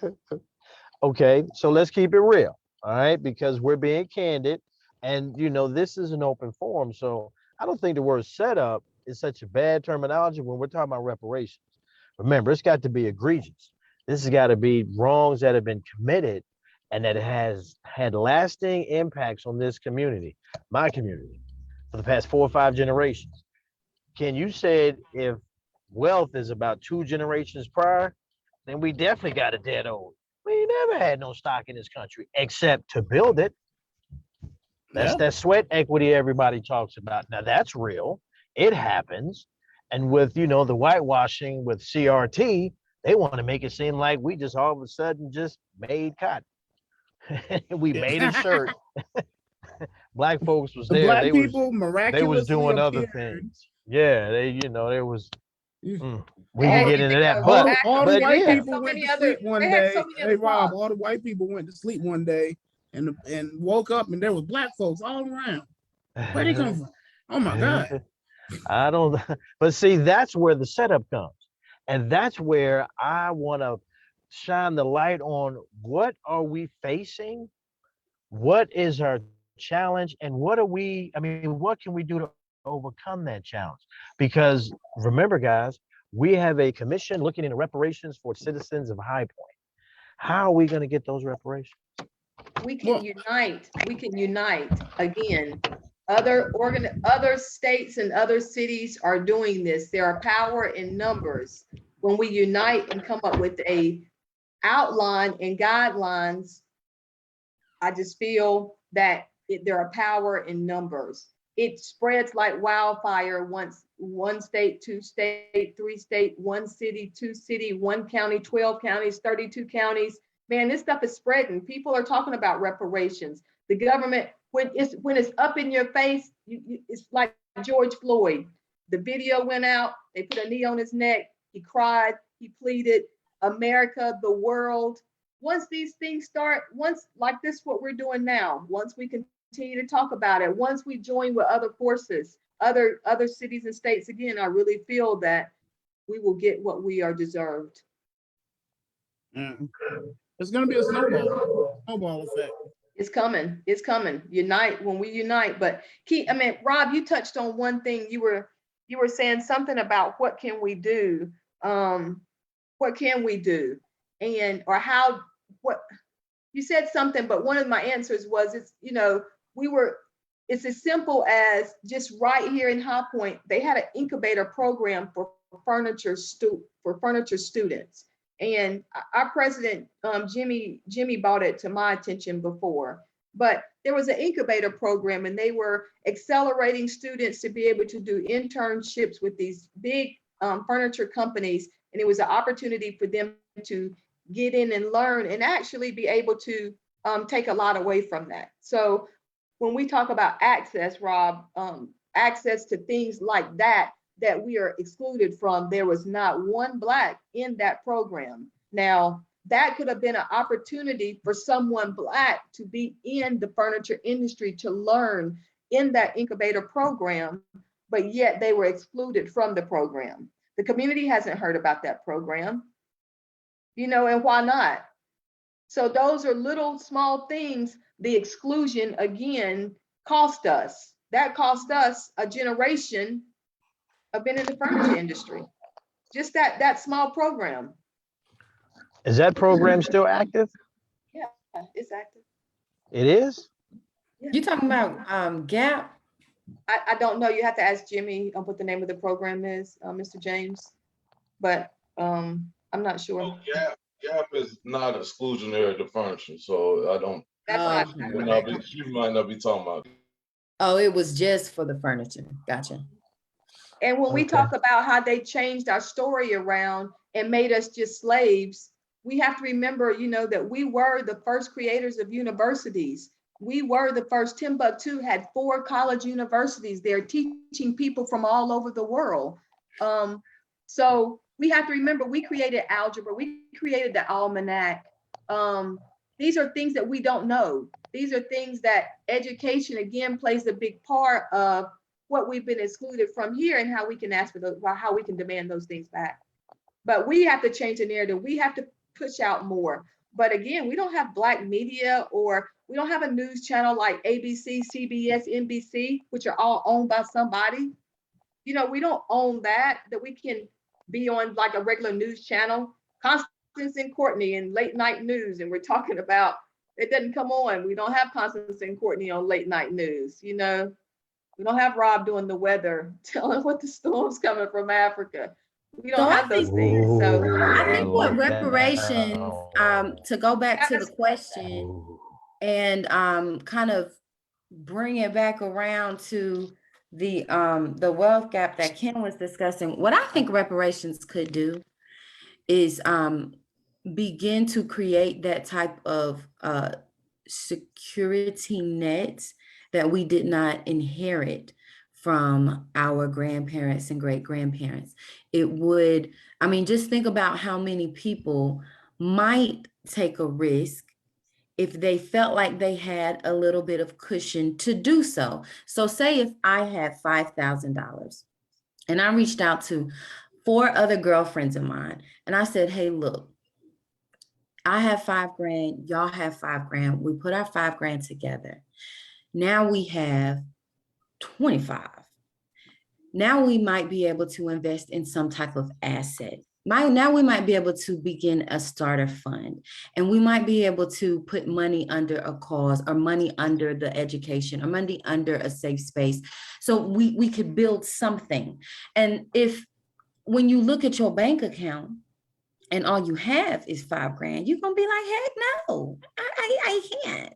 [SPEAKER 2] Okay, so let's keep it real. All right, because we're being candid, and this is an open forum, so I don't think the word setup is such a bad terminology when we're talking about reparations. Remember, it's got to be egregious. This has got to be wrongs that have been committed and that has had lasting impacts on this community, my community, for the past 4 or 5 generations. Ken, you said if wealth is about 2 generations prior, then we definitely got a dead old. We never had no stock in this country except to build it. That's that sweat equity everybody talks about. Now that's real. It happens. And with, the whitewashing with CRT, they want to make it seem like we just all of a sudden just made cotton. We made a shirt. Black folks was there.
[SPEAKER 1] Black people miraculously
[SPEAKER 2] they was doing other things. Yeah, there was. We can get into that. But
[SPEAKER 1] all the white people went to sleep one day. Hey Rob, all the white people went to sleep one day and woke up and there was black folks all around. Where'd they come from? Oh my God.
[SPEAKER 2] I don't, but see, that's where the setup comes. And that's where I want to shine the light on what are we facing? What is our challenge? And what are we, I mean, what can we do to overcome that challenge? Because remember, guys, we have a commission looking into reparations for citizens of High Point. How are we going to get those reparations?
[SPEAKER 4] We can unite. We can unite again. Other states and other cities are doing this. There are power in numbers. When we unite and come up with a outline and guidelines, I just feel that there are power in numbers. It spreads like wildfire once one state, two state, three state, one city, two city, one county, 12 counties, 32 counties. Man, this stuff is spreading. People are talking about reparations. The government, when it's up in your face, it's like George Floyd. The video went out, they put a knee on his neck, he cried, he pleaded, America, the world. Once these things start, once like this, what we're doing now, once we continue to talk about it, once we join with other forces, other cities and states, again, I really feel that we will get what we are deserved.
[SPEAKER 1] It's going to be a snowball effect.
[SPEAKER 4] It's coming. It's coming. Unite when we unite. But Rob, you touched on one thing. You were saying something about what can we do? What can we do? And or how? What you said something, but one of my answers was it's as simple as just right here in High Point, they had an incubator program for furniture students. And our president, Jimmy brought it to my attention before, but there was an incubator program and they were accelerating students to be able to do internships with these big furniture companies. And it was an opportunity for them to get in and learn and actually be able to take a lot away from that. So when we talk about access, Rob, access to things like that we are excluded from, there was not one Black in that program. Now, that could have been an opportunity for someone Black to be in the furniture industry to learn in that incubator program, but yet they were excluded from the program. The community hasn't heard about that program, and why not? So those are little small things. The exclusion, again, cost us. That cost us a generation of being in the furniture industry. Just that small program.
[SPEAKER 2] Is that program still active?
[SPEAKER 4] Yeah, it's active.
[SPEAKER 2] It is?
[SPEAKER 3] You talking about GAP?
[SPEAKER 4] I don't know. You have to ask Jimmy what the name of the program is, Mr. James. But I'm not sure.
[SPEAKER 5] Oh, Gap is not exclusionary to furniture, so I don't.
[SPEAKER 4] That's not.
[SPEAKER 5] You might not be talking about.
[SPEAKER 3] Oh, it was just for the furniture. Gotcha.
[SPEAKER 4] And when we talk about how they changed our story around and made us just slaves, we have to remember, that we were the first creators of universities. We were the first. Timbuktu had 4 college universities. They're teaching people from all over the world. So we have to remember, we created algebra. We created the almanac. These are things that we don't know. These are things that education, again, plays a big part of what we've been excluded from here and how we can ask for those, how we can demand those things back. But we have to change the narrative. We have to push out more. But again, we don't have Black media, or we don't have a news channel like ABC, CBS, NBC, which are all owned by somebody. We don't own that we can be on like a regular news channel. Constance and Courtney in late night news, and we're talking about, it doesn't come on. We don't have Constance and Courtney on late night news, We don't have Rob doing the weather, telling what the storm's coming from Africa. We don't have those things. So
[SPEAKER 3] I think what reparations, to go back to the question and kind of bring it back around to the wealth gap that Ken was discussing, what I think reparations could do is begin to create that type of security net that we did not inherit from our grandparents and great-grandparents. It would, just think about how many people might take a risk if they felt like they had a little bit of cushion to do so. So say if I had $5,000 And I reached out to 4 other girlfriends of mine. And I said, hey, look, I have $5,000. Y'all have $5,000. We put our $5,000 together. Now we have 25. Now we might be able to invest in some type of asset. Now we might be able to begin a starter fund, and we might be able to put money under a cause, or money under the education, or money under a safe space. So we could build something. And when you look at your bank account and all you have is $5,000, you're gonna be like, heck no, I can't.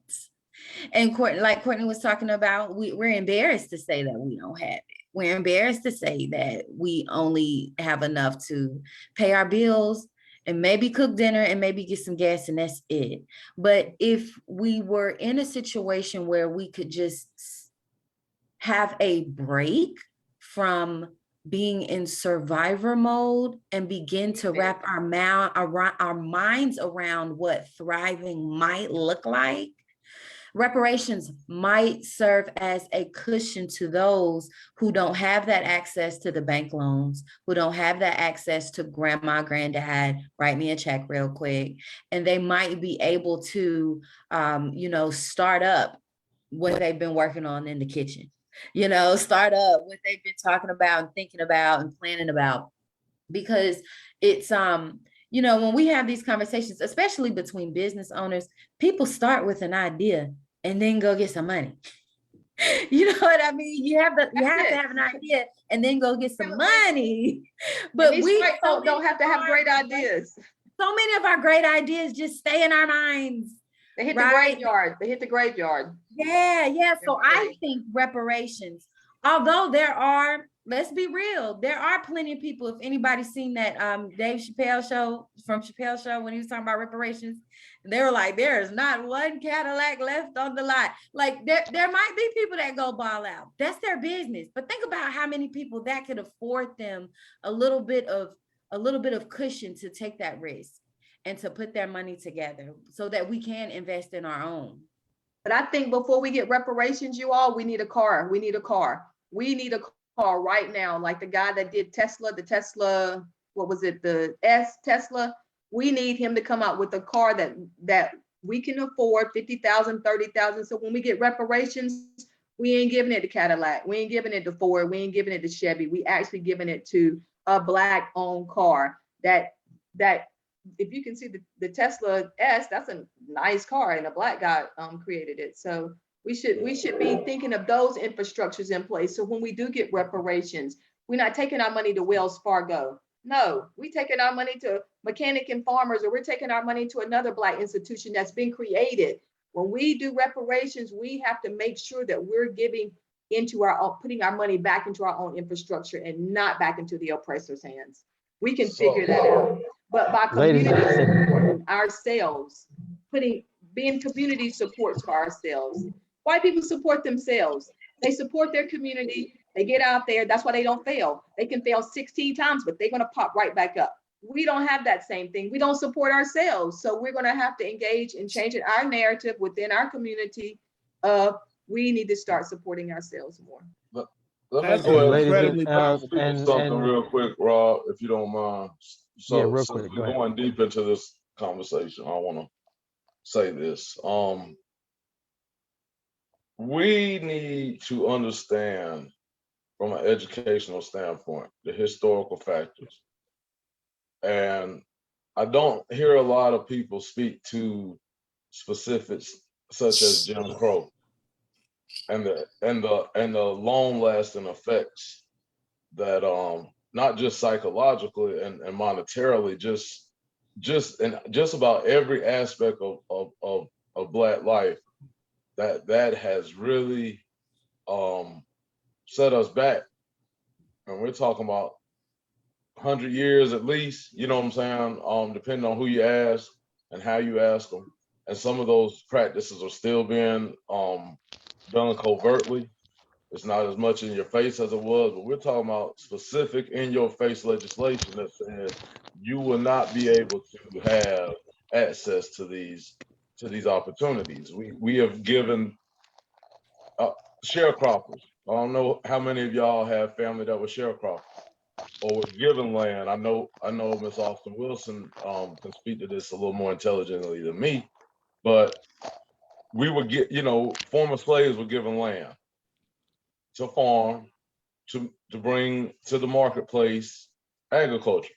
[SPEAKER 3] And Courtney was talking about, we're embarrassed to say that we don't have it. We're embarrassed to say that we only have enough to pay our bills and maybe cook dinner and maybe get some gas, and that's it. But if we were in a situation where we could just have a break from being in survivor mode and begin to wrap our minds around what thriving might look like, reparations might serve as a cushion to those who don't have that access to the bank loans, who don't have that access to grandma, granddad, write me a check real quick. And they might be able to, start up what they've been working on in the kitchen, start up what they've been talking about and thinking about and planning about. Because it's, when we have these conversations, especially between business owners, people start with an idea and then go get some money. You know what I mean? You have to have an idea and then go get some money. But we
[SPEAKER 4] don't have to have great ideas.
[SPEAKER 3] So many of our great ideas just stay in our minds.
[SPEAKER 4] They hit the graveyard. They hit the graveyard.
[SPEAKER 3] Yeah. So I think reparations, although let's be real, there are plenty of people, if anybody's seen that Dave Chappelle show, from Chappelle Show, when he was talking about reparations, they were like, there is not one Cadillac left on the lot. Like there might be people that go ball out. That's their business. But think about how many people that could afford them a little bit of cushion to take that risk and to put their money together so that we can invest in our own.
[SPEAKER 4] But I think before we get reparations, we need a car. We need a car right now. Like the guy that did the Tesla, what was it? The Tesla. We need him to come out with a car that we can afford, 50,000, 30,000. So when we get reparations, we ain't giving it to Cadillac. We ain't giving it to Ford. We ain't giving it to Chevy. We actually giving it to a Black owned car that if you can see the Tesla S, that's a nice car, and a Black guy created it. So we should be thinking of those infrastructures in place. So when we do get reparations, we're not taking our money to Wells Fargo. No, we're taking our money to Mechanic and Farmers, or we're taking our money to another Black institution that's been created. When we do reparations, we have to make sure that we're giving into putting our money back into our own infrastructure and not back into the oppressor's hands. We can figure that out. But by community supporting ourselves, being community supports for ourselves. White people support themselves. They support their community. They get out there. That's why they don't fail. They can fail 16 times, but they're going to pop right back up. We don't have that same thing. We don't support ourselves. So we're going to have to engage in changing our narrative within our community of we need to start supporting ourselves more.
[SPEAKER 5] Let me go ahead and something real quick, Rob, if you don't mind. So,
[SPEAKER 2] real quick, go ahead.
[SPEAKER 5] Going deep into this conversation, I want to say this. We need to understand from an educational standpoint the historical factors. And I don't hear a lot of people speak to specifics such as Jim Crow and the long-lasting effects that not just psychologically and monetarily, just about every aspect of Black life that has really set us back. And we're talking about 100 years at least, you know what I'm saying? Depending on who you ask and how you ask them. And some of those practices are still being done covertly. It's not as much in your face as it was, but we're talking about specific in your face legislation that says you will not be able to have access to these opportunities. We have given sharecroppers I don't know how many of y'all have family that was sharecropped or was given land. I know Miss Austin Wilson can speak to this a little more intelligently than me, but we would get, former slaves were given land to farm, to bring to the marketplace agriculture,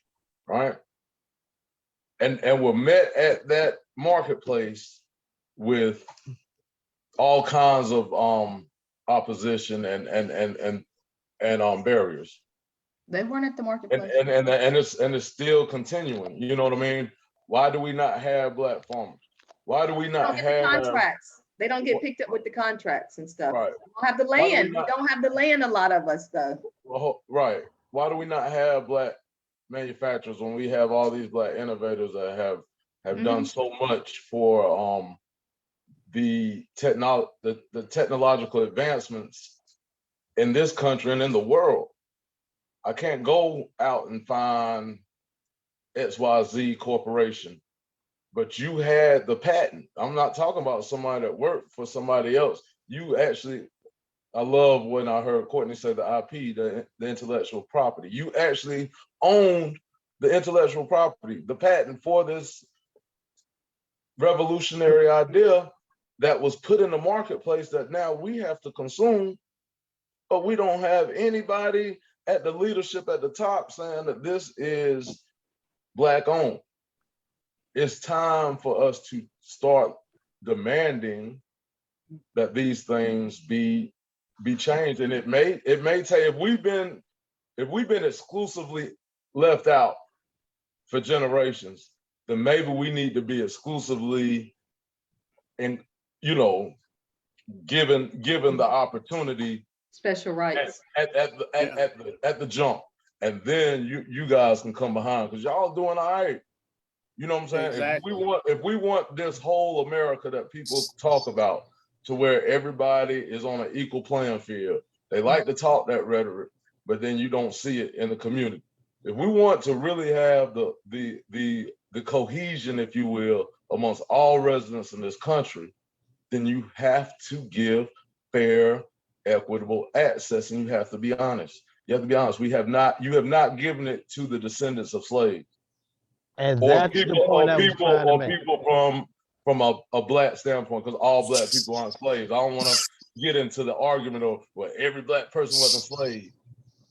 [SPEAKER 5] right? And were met at that marketplace with all kinds of opposition and barriers.
[SPEAKER 4] They weren't at the
[SPEAKER 5] And
[SPEAKER 4] marketplace.
[SPEAKER 5] it's still continuing. You know what I mean? Why do we not have Black farmers? Why do we
[SPEAKER 4] They
[SPEAKER 5] not
[SPEAKER 4] don't get the
[SPEAKER 5] have
[SPEAKER 4] contracts. They don't get picked up with the contracts and stuff.
[SPEAKER 5] right?
[SPEAKER 4] We don't have the
[SPEAKER 5] Why do we
[SPEAKER 4] land. We
[SPEAKER 5] not-
[SPEAKER 4] don't have the land, a lot of us though.
[SPEAKER 5] Right. Why do we not have Black manufacturers when we have all these Black innovators that have done so much for the technological advancements in this country and in the world? I can't go out and find XYZ Corporation, but you had the patent. I'm not talking about somebody that worked for somebody else. You actually, I love when I heard Courtney say the IP, the intellectual property. You actually owned the intellectual property, the patent for this revolutionary idea that was put in the marketplace that now we have to consume, but we don't have anybody at the leadership at the top saying that this is Black owned. It's time for us to start demanding that these things be changed. And it may take, if we've been exclusively left out for generations, then maybe we need to be exclusively given the opportunity,
[SPEAKER 4] Special rights.
[SPEAKER 5] at the jump, and then you guys can come behind because y'all doing all right. You know what I'm saying?
[SPEAKER 1] Exactly.
[SPEAKER 5] If we want this whole America that people talk about to where everybody is on an equal playing field, they like to talk that rhetoric, but then you don't see it in the community. If we want to really have the cohesion, if you will, amongst all residents in this country, then you have to give fair, equitable access, and you have to be honest. You have to be honest. You have not given it to the descendants of slaves.
[SPEAKER 2] And
[SPEAKER 5] Or
[SPEAKER 2] that's the point I was trying to make.
[SPEAKER 5] people from a Black standpoint, because all Black people aren't slaves. I don't want to get into the argument of, well, every Black person was a slave.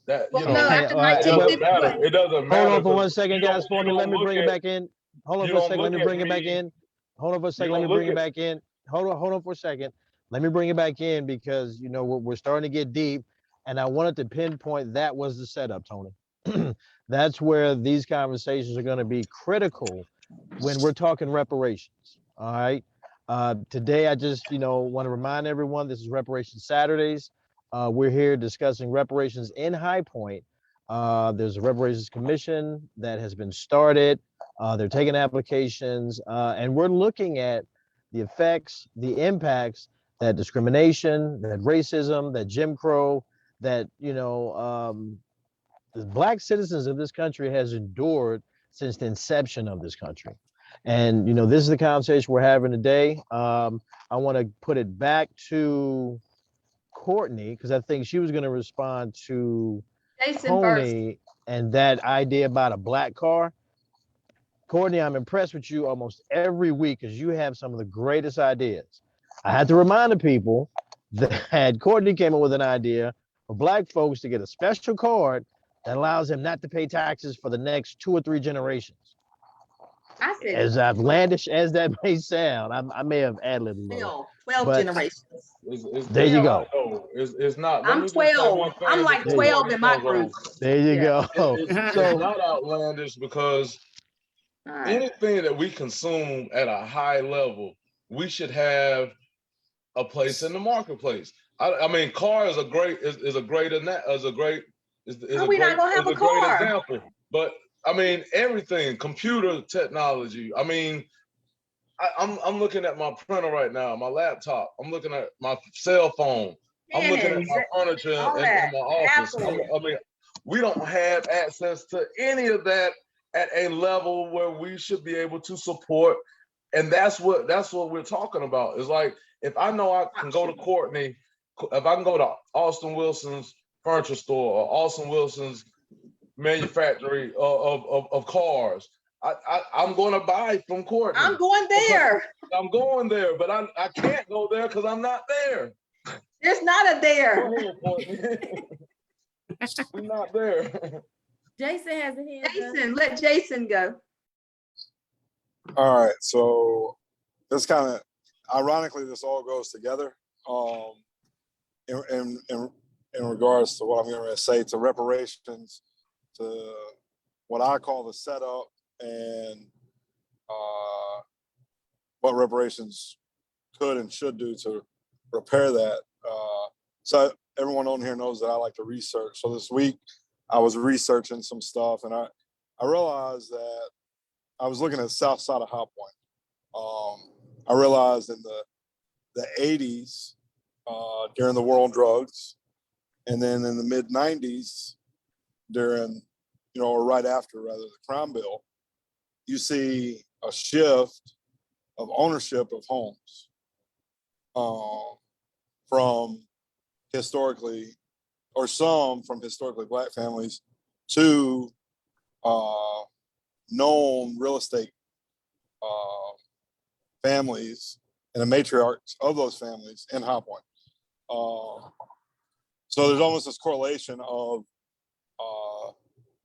[SPEAKER 5] That,
[SPEAKER 4] Well,
[SPEAKER 5] you know,
[SPEAKER 4] no,
[SPEAKER 2] Okay,
[SPEAKER 4] after
[SPEAKER 2] all right,
[SPEAKER 5] it doesn't
[SPEAKER 4] 1950,
[SPEAKER 5] matter. It doesn't matter.
[SPEAKER 2] Hold on for 1
[SPEAKER 5] 'cause
[SPEAKER 2] second,
[SPEAKER 5] you
[SPEAKER 2] guys, for me.
[SPEAKER 5] don't
[SPEAKER 2] Let me
[SPEAKER 5] look
[SPEAKER 2] bring it
[SPEAKER 5] at-
[SPEAKER 2] back in. Hold on
[SPEAKER 5] you
[SPEAKER 2] for a
[SPEAKER 5] don't
[SPEAKER 2] second. Let
[SPEAKER 5] look
[SPEAKER 2] me
[SPEAKER 5] at
[SPEAKER 2] bring it back
[SPEAKER 5] me-
[SPEAKER 2] in. Hold on for a second. Let
[SPEAKER 5] don't
[SPEAKER 2] me bring
[SPEAKER 5] look
[SPEAKER 2] it
[SPEAKER 5] at-
[SPEAKER 2] back in. Hold on for a second. Let me bring it back in because we're starting to get deep, and I wanted to pinpoint that was the setup, Tony. That's where these conversations are going to be critical when we're talking reparations. All right. Today, I just want to remind everyone this is Reparations Saturdays. We're here discussing reparations in High Point. There's a reparations commission that has been started. They're taking applications, and we're looking at the effects, the impacts that discrimination, that racism, that Jim Crow, that the Black citizens of this country has endured since the inception of this country. And this is the conversation we're having today. I want to put it back to Courtney because I think she was going to respond to
[SPEAKER 4] Jason first.
[SPEAKER 2] Tony and that idea about a Black car. Courtney, I'm impressed with you almost every week because you have some of the greatest ideas. I had to remind the people that Courtney came up with an idea for Black folks to get a special card that allows them not to pay taxes for the next 2 or 3 generations.
[SPEAKER 4] I said
[SPEAKER 2] As outlandish as that may sound, I may have ad-libbed a little.
[SPEAKER 4] 12
[SPEAKER 2] but-
[SPEAKER 4] generations.
[SPEAKER 5] It's
[SPEAKER 2] There you go.
[SPEAKER 5] No, it's not. Let
[SPEAKER 4] I'm
[SPEAKER 5] me just say
[SPEAKER 4] 12.
[SPEAKER 5] one thing
[SPEAKER 4] I'm like
[SPEAKER 5] before
[SPEAKER 4] 12
[SPEAKER 5] Courtney
[SPEAKER 4] in my
[SPEAKER 5] comes on.
[SPEAKER 4] group.
[SPEAKER 2] There you
[SPEAKER 4] Yeah.
[SPEAKER 2] go.
[SPEAKER 5] It's
[SPEAKER 2] So
[SPEAKER 5] not outlandish because
[SPEAKER 4] All right.
[SPEAKER 5] anything that we consume at a high level, we should have a place in the marketplace. I mean, car is a great
[SPEAKER 4] No, we're not gonna have a
[SPEAKER 5] great
[SPEAKER 4] car.
[SPEAKER 5] example. But I mean, everything, computer technology. I mean, I'm looking at my printer right now, my laptop. I'm looking at my cell phone. I'm looking at
[SPEAKER 4] Cannons,
[SPEAKER 5] my furniture
[SPEAKER 4] all
[SPEAKER 5] in
[SPEAKER 4] that.
[SPEAKER 5] my office.
[SPEAKER 4] Apple.
[SPEAKER 5] I mean, we don't have access to any of that at a level where we should be able to support. And that's what we're talking about. It's like, if I know I can go to Courtney if I can go to Austin Wilson's furniture store or Austin Wilson's manufactory of cars, I'm going to buy from Courtney.
[SPEAKER 4] I'm going there.
[SPEAKER 5] I'm going there, but I can't go there because I'm not there.
[SPEAKER 4] There's not a there.
[SPEAKER 5] Go ahead, Courtney. We're not there.
[SPEAKER 3] Jason has a hand up.
[SPEAKER 4] Jason, let Jason go.
[SPEAKER 6] All right, so this kind of ironically, this all goes together. In regards to what I'm going to say to reparations, to what I call the setup, and what reparations could and should do to repair that. So everyone on here knows that I like to research. So this week I was researching some stuff, and I realized that I was looking at the south side of High Point. I realized in the 80s, during the war on drugs, and then in the mid 90s, during, or right after, rather, the crime bill, you see a shift of ownership of homes from historically, or some from historically Black families to known real estate families and the matriarchs of those families in High Point. So there's almost this correlation of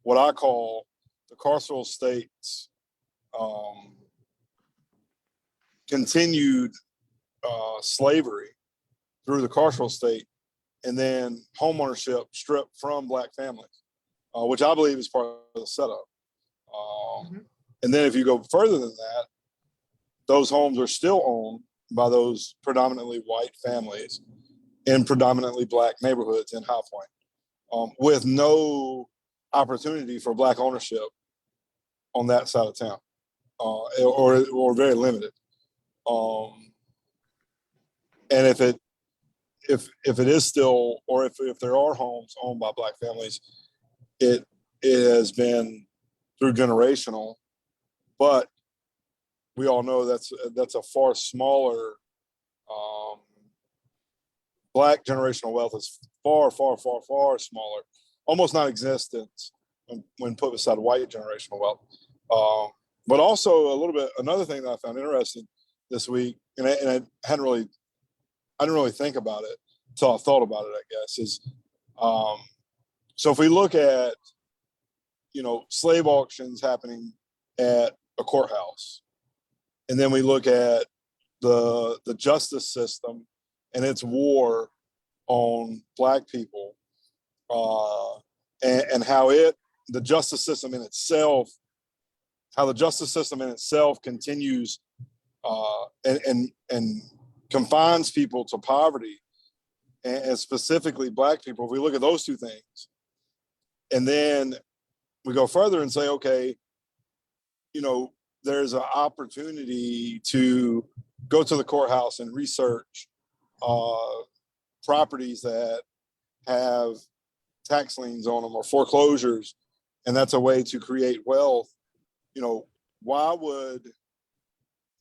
[SPEAKER 6] what I call the carceral state's continued slavery through the carceral state, and then homeownership stripped from Black families, which I believe is part of the setup. And then if you go further than that, those homes are still owned by those predominantly white families in predominantly Black neighborhoods in High Point, with no opportunity for Black ownership on that side of town, or very limited. And if it is still, or if there are homes owned by Black families, it has been through generational, but we all know that's a far smaller. Black generational wealth is far, far, far, far smaller, almost non-existent when put beside white generational wealth. But also another thing that I found interesting this week, and I didn't really think about it until I thought about it, I guess, is so if we look at, slave auctions happening at a courthouse, and then we look at the justice system and its war on Black people, and how the justice system in itself continues and confines people to poverty, and specifically Black people. If we look at those two things, and then we go further and say, okay, there's an opportunity to go to the courthouse and research properties that have tax liens on them or foreclosures, and that's a way to create wealth. Why would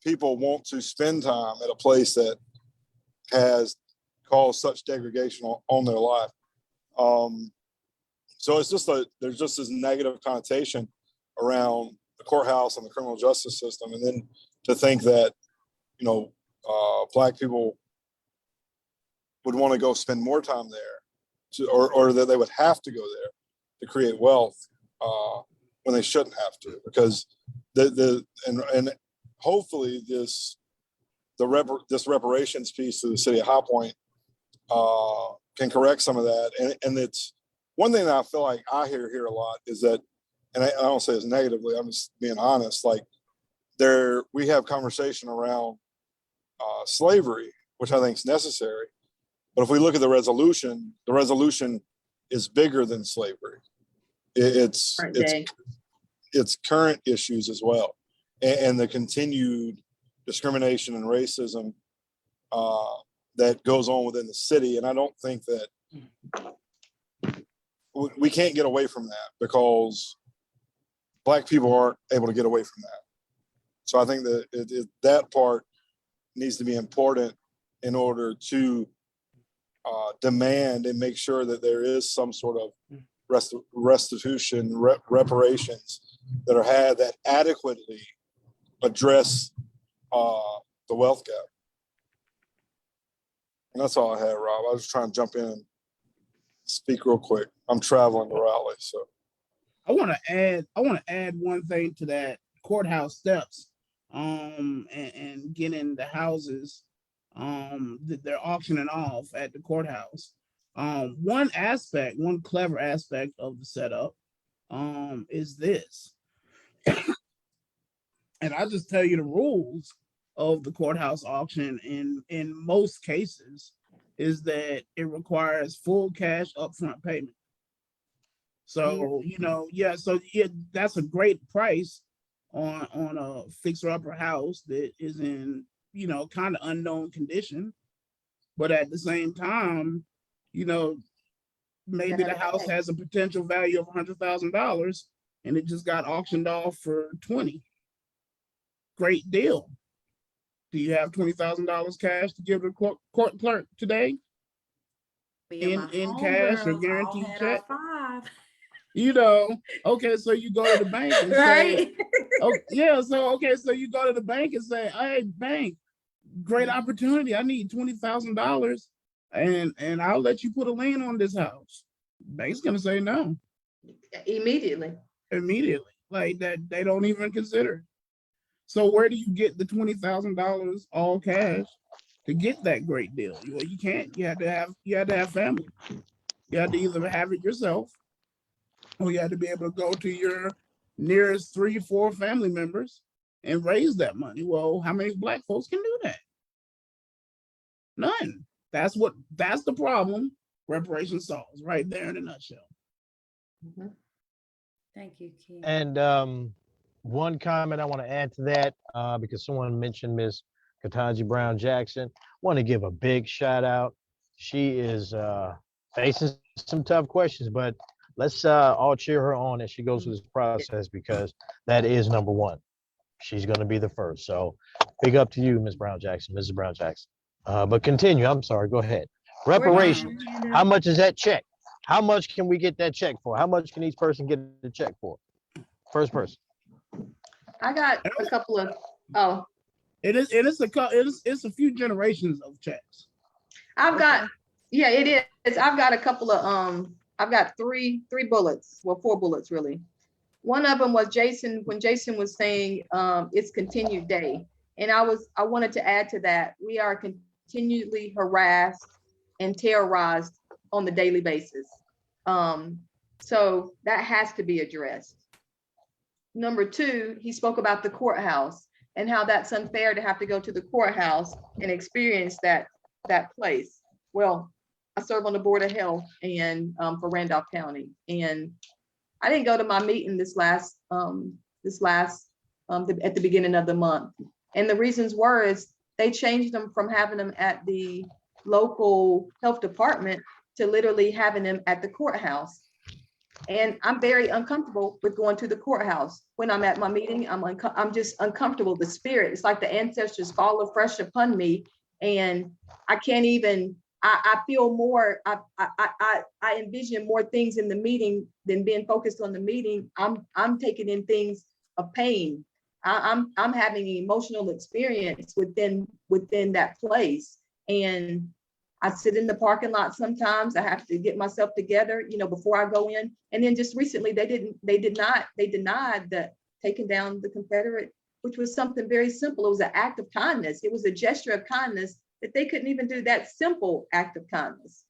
[SPEAKER 6] people want to spend time at a place that has caused such degradation on their life? So it's just there's just this negative connotation around the courthouse and the criminal justice system, and then to think that Black people would want to go spend more time there, or that they would have to go there to create wealth when they shouldn't have to, because and hopefully this reparations piece to the city of High Point can correct some of that. And it's one thing that I feel like I hear a lot is that, and I don't say this negatively, I'm just being honest, like we have conversation around slavery, which I think is necessary. But if we look at the resolution is bigger than slavery. It's current issues as well, and the continued discrimination and racism that goes on within the city. And I don't think that we can't get away from that, because Black people aren't able to get away from that. So I think that that part needs to be important in order to demand and make sure that there is some sort of restitution, reparations that are had that adequately address the wealth gap. And that's all I had, Rob. I was trying to jump in and speak real quick. I'm traveling to Raleigh, so.
[SPEAKER 1] I want to add one thing to that courthouse steps, and getting the houses, that they're auctioning off at the courthouse. One clever aspect of the setup, is this, and I'll just tell you the rules of the courthouse auction in most cases is that it requires full cash upfront payment. So, that's a great price on a fixer upper house that is in, kind of unknown condition. But at the same time, maybe the house has a potential value of $100,000 and it just got auctioned off for 20. Great deal. Do you have $20,000 cash to give the court clerk today? In cash or guaranteed check? Okay, so you go to the bank and
[SPEAKER 3] Right?
[SPEAKER 1] say, so you go to the bank and say, hey, bank, great opportunity. I need $20,000 and I'll let you put a lien on this house. Bank's gonna say no.
[SPEAKER 4] Immediately.
[SPEAKER 1] Like that, they don't even consider it. So where do you get the $20,000 all cash to get that great deal? Well, you can't. You had to have family. You had to either have it yourself, or you had to be able to go to your nearest 3 or 4 family members and raise that money. Well, how many Black folks can do that? None. That's the problem reparations solves right there in a nutshell.
[SPEAKER 4] Mhm.
[SPEAKER 3] Thank you, Keith.
[SPEAKER 2] And one comment I want to add to that, because someone mentioned Miss Ketanji Brown Jackson, want to give a big shout out. She is facing some tough questions, but let's all cheer her on as she goes through this process, because that is number one. She's going to be the first. So big up to you, Ms. Brown Jackson, Mrs. Brown Jackson. But continue. I'm sorry. Go ahead. Reparations. How much is that check? How much can we get that check for? How much can each person get the check for? First person.
[SPEAKER 4] I got a couple of,
[SPEAKER 1] It's a few generations of checks.
[SPEAKER 4] I've got, yeah, it is. I've got a couple of, I've got three bullets, well, 4 bullets really. One of them was when Jason was saying it's continued day. And I wanted to add to that, we are continually harassed and terrorized on the daily basis. So that has to be addressed. Number 2, he spoke about the courthouse and how that's unfair to have to go to the courthouse and experience that place. Well, I serve on the Board of Health and for Randolph County, and I didn't go to my meeting at the beginning of the month. And the reasons is they changed them from having them at the local health department to literally having them at the courthouse. And I'm very uncomfortable with going to the courthouse. When I'm at my meeting, I'm just uncomfortable. The spirit, it's like the ancestors fall afresh upon me, and I can't even. I feel more. I envision more things in the meeting than being focused on the meeting. I'm taking in things of pain. I'm having an emotional experience within that place, and I sit in the parking lot sometimes. I have to get myself together, before I go in. And then just recently, they denied that taking down the Confederate, which was something very simple. It was an act of kindness. It was a gesture of kindness that they couldn't even do that simple act of kindness.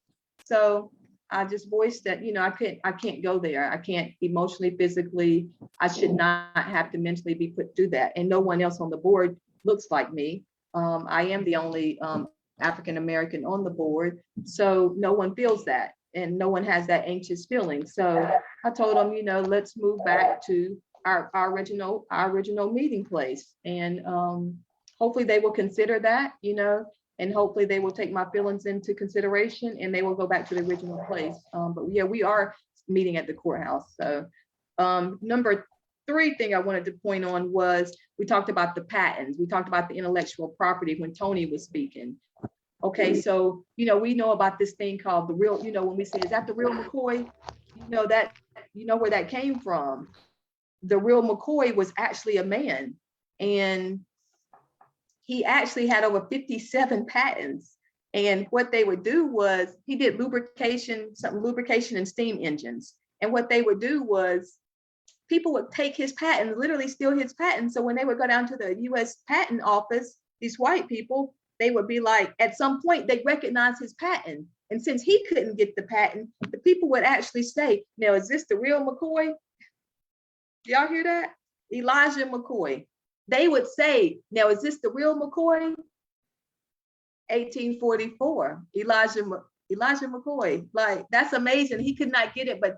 [SPEAKER 4] So I just voiced that, I can't go there. I can't emotionally, physically. I should not have to mentally be put through that. And no one else on the board looks like me. I am the only African-American on the board. So no one feels that, and no one has that anxious feeling. So I told them, let's move back to our original meeting place. And hopefully they will consider that, and hopefully they will take my feelings into consideration and they will go back to the original place. But yeah, we are meeting at the courthouse. So number 3 thing I wanted to point on was we talked about the patents. We talked about the intellectual property when Tony was speaking. Okay, so, we know about this thing called the real, when we say, is that the real McCoy? Where that came from. The real McCoy was actually a man, and he actually had over 57 patents. And what they would do was he did lubrication and steam engines. And what they would do was people would take his patent, literally steal his patent. So when they would go down to the US patent office, these white people, they would be like, at some point they recognize his patent. And since he couldn't get the patent, the people would actually say, now, is this the real McCoy? Y'all hear that? Elijah McCoy. They would say, now, is this the real McCoy? 1844, Elijah McCoy. Like, that's amazing. He could not get it, but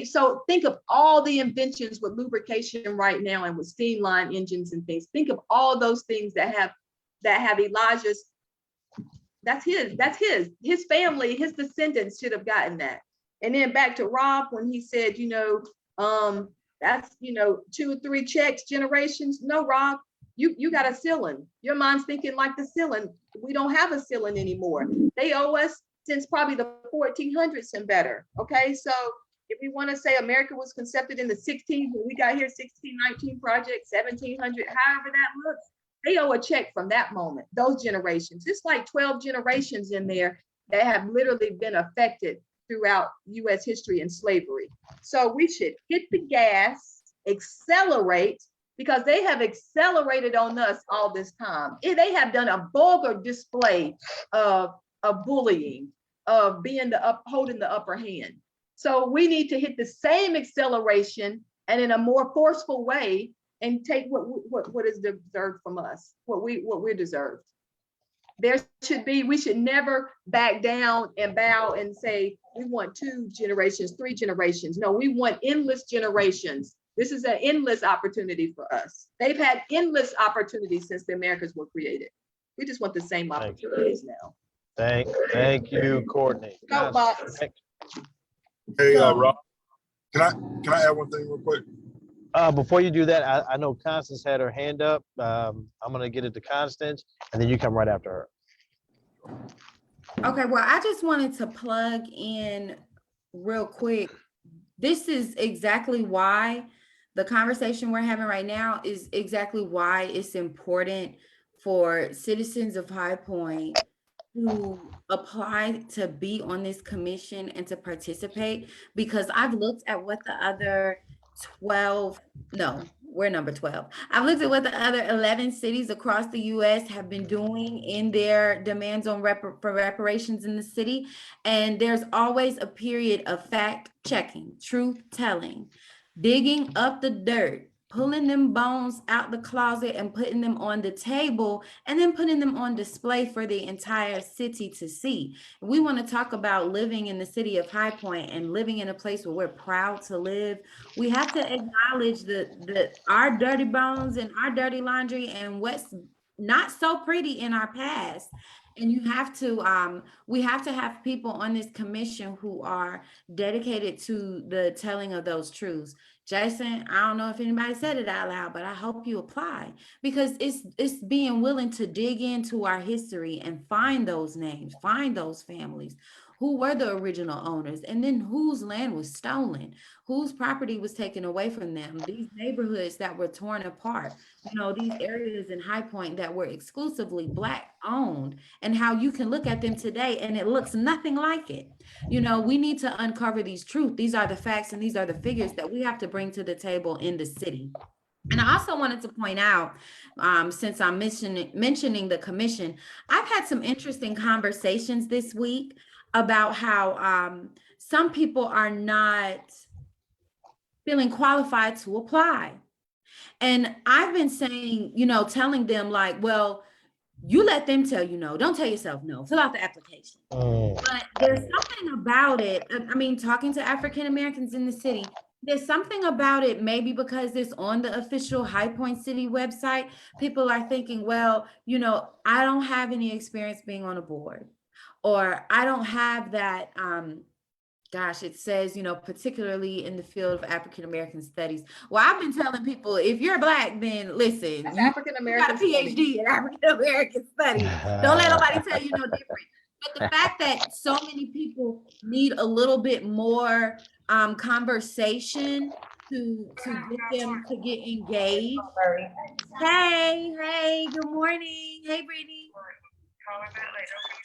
[SPEAKER 4] so think of all the inventions with lubrication right now and with steam line engines and things. Think of all those things that have Elijah's, that's his family, his descendants should have gotten that. And then back to Rob, when he said, that's 2 or 3 checks generations. No, Rob, you got a ceiling. Your mind's thinking like the ceiling. We don't have a ceiling anymore. They owe us since probably the 1400s and better. Okay, so if we want to say America was conceived in the 16s, when we got here, 1619 project, 1700, however that looks, they owe a check from that moment, those generations. It's like 12 generations in there that have literally been affected throughout US history and slavery. So we should hit the gas, accelerate, because they have accelerated on us all this time. They have done a vulgar display of bullying, of being holding the upper hand. So we need to hit the same acceleration and in a more forceful way and take what is deserved from us, what we're deserved. We should never back down and bow and say, we want 2 generations, 3 generations. No, we want endless generations. This is an endless opportunity for us. They've had endless opportunities since the Americas were created. We just want the same opportunities now.
[SPEAKER 2] Thank you, Courtney.
[SPEAKER 4] Soapbox.
[SPEAKER 6] Hey,
[SPEAKER 3] So-
[SPEAKER 6] Rob, can I add one thing real quick?
[SPEAKER 2] Before you do that, I know Constance had her hand up. I'm gonna get it to Constance, and then you come right after her.
[SPEAKER 3] Okay, well, I just wanted to plug in real quick. This is exactly why the conversation we're having right now is exactly why it's important for citizens of High Point to apply to be on this commission and to participate, because I've looked at what the other 12, no, we're number 12. I've looked at what the other 11 cities across the US have been doing in their demands on for reparations in the city. And there's always a period of fact checking, truth telling, digging up the dirt, pulling them bones out the closet and putting them on the table, and then putting them on display for the entire city to see. We want to talk about living in the city of High Point and living in a place where we're proud to live. We have to acknowledge our dirty bones and our dirty laundry and what's not so pretty in our past. And we have to have people on this commission who are dedicated to the telling of those truths. Jason, I don't know if anybody said it out loud, but I hope you apply, because it's being willing to dig into our history and find those names, find those families. Who were the original owners, and then whose land was stolen, whose property was taken away from them, these neighborhoods that were torn apart, these areas in High Point that were exclusively Black owned, and how you can look at them today and it looks nothing like it. We need to uncover these truths. These are the facts and these are the figures that we have to bring to the table in the city. And I also wanted to point out, since I'm mentioning the commission, I've had some interesting conversations this week about how some people are not feeling qualified to apply. And I've been saying, telling them like, well, you let them tell you no, don't tell yourself no, fill out the application. But there's something about it. I mean, talking to African Americans in the city, there's something about it, maybe because it's on the official High Point City website. People are thinking, well, I don't have any experience being on a board, or I don't have that Gosh, it says, particularly in the field of African American studies. Well, I've been telling people, if you're Black, then listen,
[SPEAKER 4] That's
[SPEAKER 3] you
[SPEAKER 4] African
[SPEAKER 3] got a
[SPEAKER 4] American studies.
[SPEAKER 3] PhD in African American studies. Don't let nobody tell you no different. But the fact that so many people need a little bit more conversation to get them to get engaged. Hey, good morning. Hey, Brittany.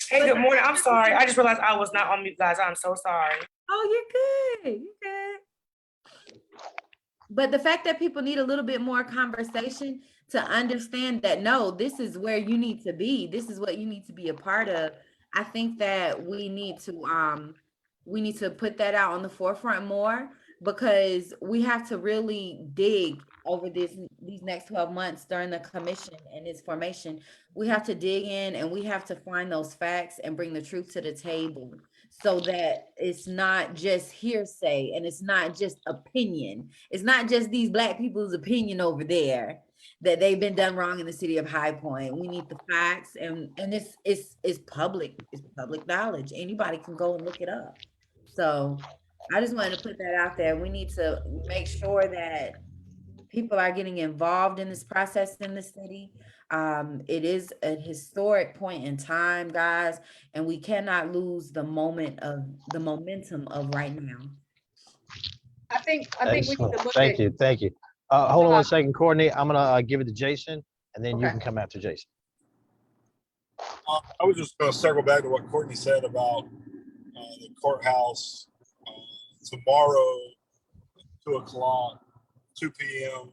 [SPEAKER 7] Hey, good morning. I'm sorry. I just realized I was not on mute, guys. I'm so sorry.
[SPEAKER 3] Oh, you're good. You're good. But the fact that people need a little bit more conversation to understand that, no, this is where you need to be. This is what you need to be a part of. I think that we need to put that out on the forefront more, because we have to really dig over these next 12 months during the commission and its formation. We have to dig in and we have to find those facts and bring the truth to the table, so that it's not just hearsay and it's not just opinion. It's not just these Black people's opinion over there that they've been done wrong in the city of High Point. We need the facts, and it's public knowledge. Anybody can go and look it up. So I just wanted to put that out there. We need to make sure that people are getting involved in this process in the city. It is a historic point in time, guys, and we cannot lose the momentum of right now.
[SPEAKER 4] I think we need to
[SPEAKER 2] Excellent.
[SPEAKER 4] look
[SPEAKER 2] Thank
[SPEAKER 4] at.
[SPEAKER 2] you. Thank you. Hold on one second, Courtney. I'm gonna give it to Jason, and then you
[SPEAKER 4] Okay.
[SPEAKER 2] can come after Jason.
[SPEAKER 6] I was just going to circle back to what Courtney said about the courthouse tomorrow, 2 o'clock, 2 p.m.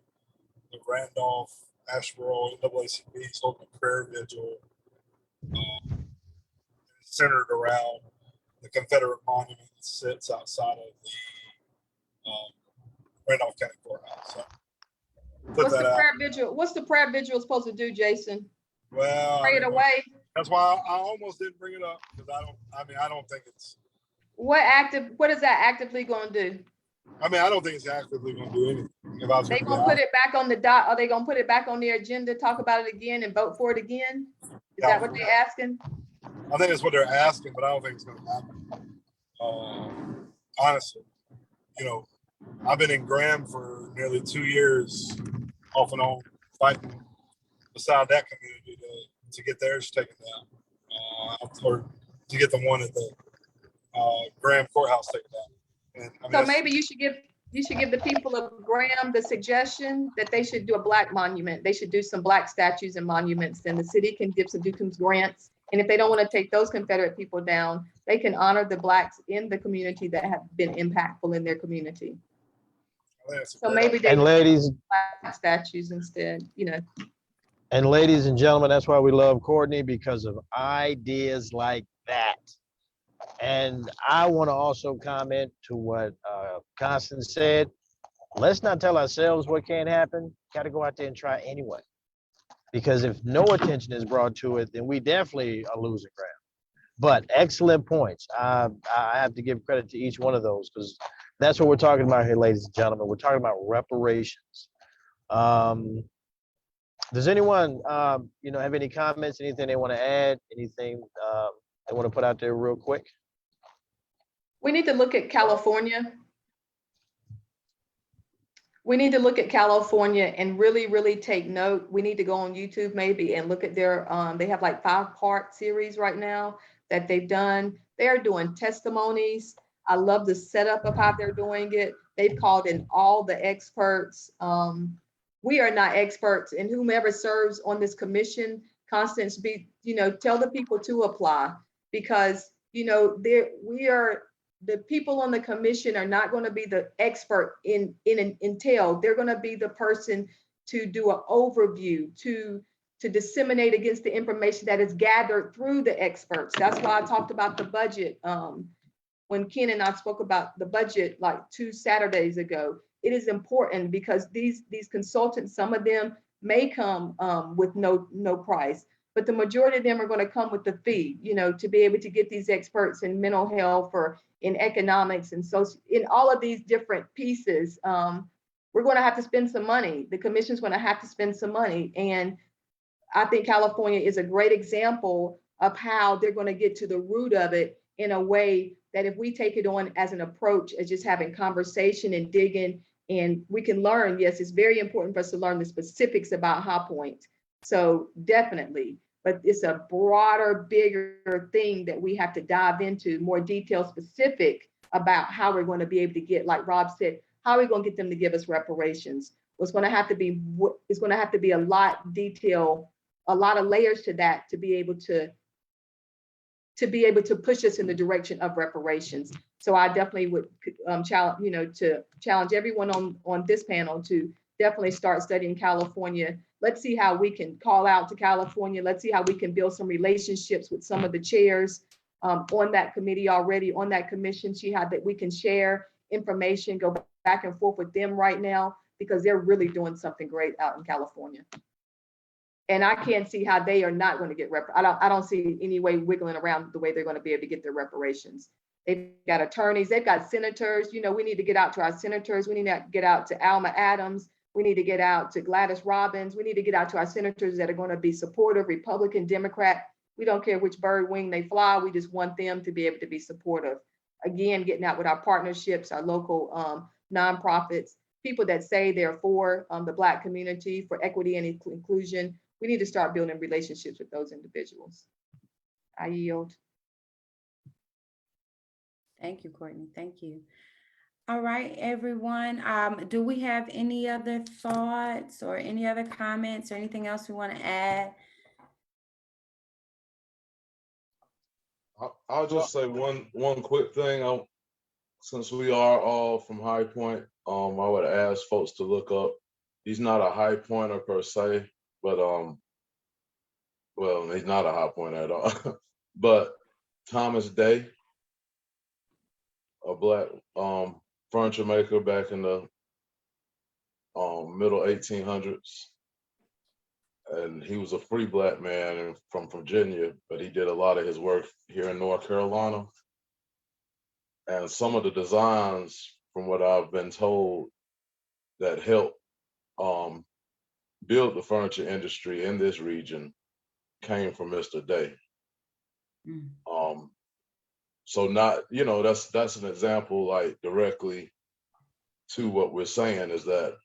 [SPEAKER 6] The Randolph Asheboro NAACP is holding a prayer vigil centered around the Confederate monument that sits outside of the Randolph County Courthouse. So
[SPEAKER 4] What's the prayer vigil supposed to do, Jason?
[SPEAKER 6] Well,
[SPEAKER 4] Pray it away.
[SPEAKER 6] That's why I almost didn't bring it up, because I don't think it's.
[SPEAKER 4] What is that actively going to do?
[SPEAKER 6] I don't think it's actively going to do anything. If I was
[SPEAKER 4] They
[SPEAKER 6] gonna
[SPEAKER 4] gonna
[SPEAKER 6] be
[SPEAKER 4] put it back on the dot? Are they gonna put it back on their agenda, talk about it again, and vote for it again? Is that what they're asking?
[SPEAKER 6] I think that's what they're asking, but I don't think it's going to happen. Honestly, I've been in Graham for nearly 2 years, off and on, fighting beside that community to get theirs taken down, or to get the one at the Graham courthouse taken down. And
[SPEAKER 4] So maybe you should give the people of Graham the suggestion that they should do a Black monument. They should do some Black statues and monuments, and the city can do some grants. And if they don't want to take those Confederate people down, they can honor the Blacks in the community that have been impactful in their community. So maybe they
[SPEAKER 2] And ladies,
[SPEAKER 4] Black statues instead,
[SPEAKER 2] and ladies and gentlemen, that's why we love Courtney, because of ideas like that. And I want to also comment to what Constance said. Let's not tell ourselves what can't happen. Got to go out there and try anyway. Because if no attention is brought to it, then we definitely are losing ground. But excellent points. I have to give credit to each one of those, because that's what we're talking about here, ladies and gentlemen. We're talking about reparations. Does anyone, have any comments, anything they want to add, anything they want to put out there real quick?
[SPEAKER 4] we need to look at California. We need to look at California and really, really take note. We need to go on YouTube maybe and look at their, they have like 5-part series right now that they've done. They're doing testimonies. I love the setup of how they're doing it. They've called in all the experts. We are not experts, and whomever serves on this commission, Constance, tell the people to apply, because, the people on the commission are not going to be the expert in intel. They're going to be the person to do an overview, to disseminate against the information that is gathered through the experts. That's why I talked about the budget. When Ken and I spoke about the budget like 2 Saturdays ago, it is important because these consultants, some of them may come with no price, but the majority of them are going to come with the fee, to be able to get these experts in mental health or in economics and social, in all of these different pieces. We're going to have to spend some money. The commission's going to have to spend some money. And I think California is a great example of how they're going to get to the root of it in a way that if we take it on as an approach, as just having conversation and digging, and we can learn, yes, it's very important for us to learn the specifics about High Point. So definitely, but it's a broader, bigger thing that we have to dive into, more detailed, specific about how we're going to be able to get, like Rob said, how are we going to get them to give us reparations? It's going to have to be a lot of detail, a lot of layers to that to be able to push us in the direction of reparations. So I definitely would challenge everyone on this panel to definitely start studying California. Let's see how we can call out to California. Let's see how we can build some relationships with some of the chairs on that committee already, on that commission. See how that we can share information, go back and forth with them right now, because they're really doing something great out in California. And I can't see how they are not going to get I don't see any way wiggling around the way they're going to be able to get their reparations. They've got attorneys, they've got senators. You know, we need to get out to our senators. We need to get out to Alma Adams. We need to get out to Gladys Robbins. We need to get out to our senators that are going to be supportive, Republican, Democrat. We don't care which bird wing they fly. We just want them to be able to be supportive. Again, getting out with our partnerships, our local nonprofits, people that say they're for the Black community, for equity and inclusion. We need to start building relationships with those individuals. I yield.
[SPEAKER 3] Thank you, Courtney. Thank you. All right, everyone. Do we have any other thoughts or any other comments or anything else we want to add?
[SPEAKER 5] I'll just say one quick thing. Since we are all from High Point, I would ask folks to look up. He's not a High Pointer per se, but well, he's not a High Pointer at all. But Thomas Day, a Black furniture maker back in the middle 1800s, and he was a free Black man from Virginia, but he did a lot of his work here in North Carolina. And some of the designs, from what I've been told, that helped build the furniture industry in this region came from Mr. Day. So not, that's an example, like, directly to what we're saying, is that,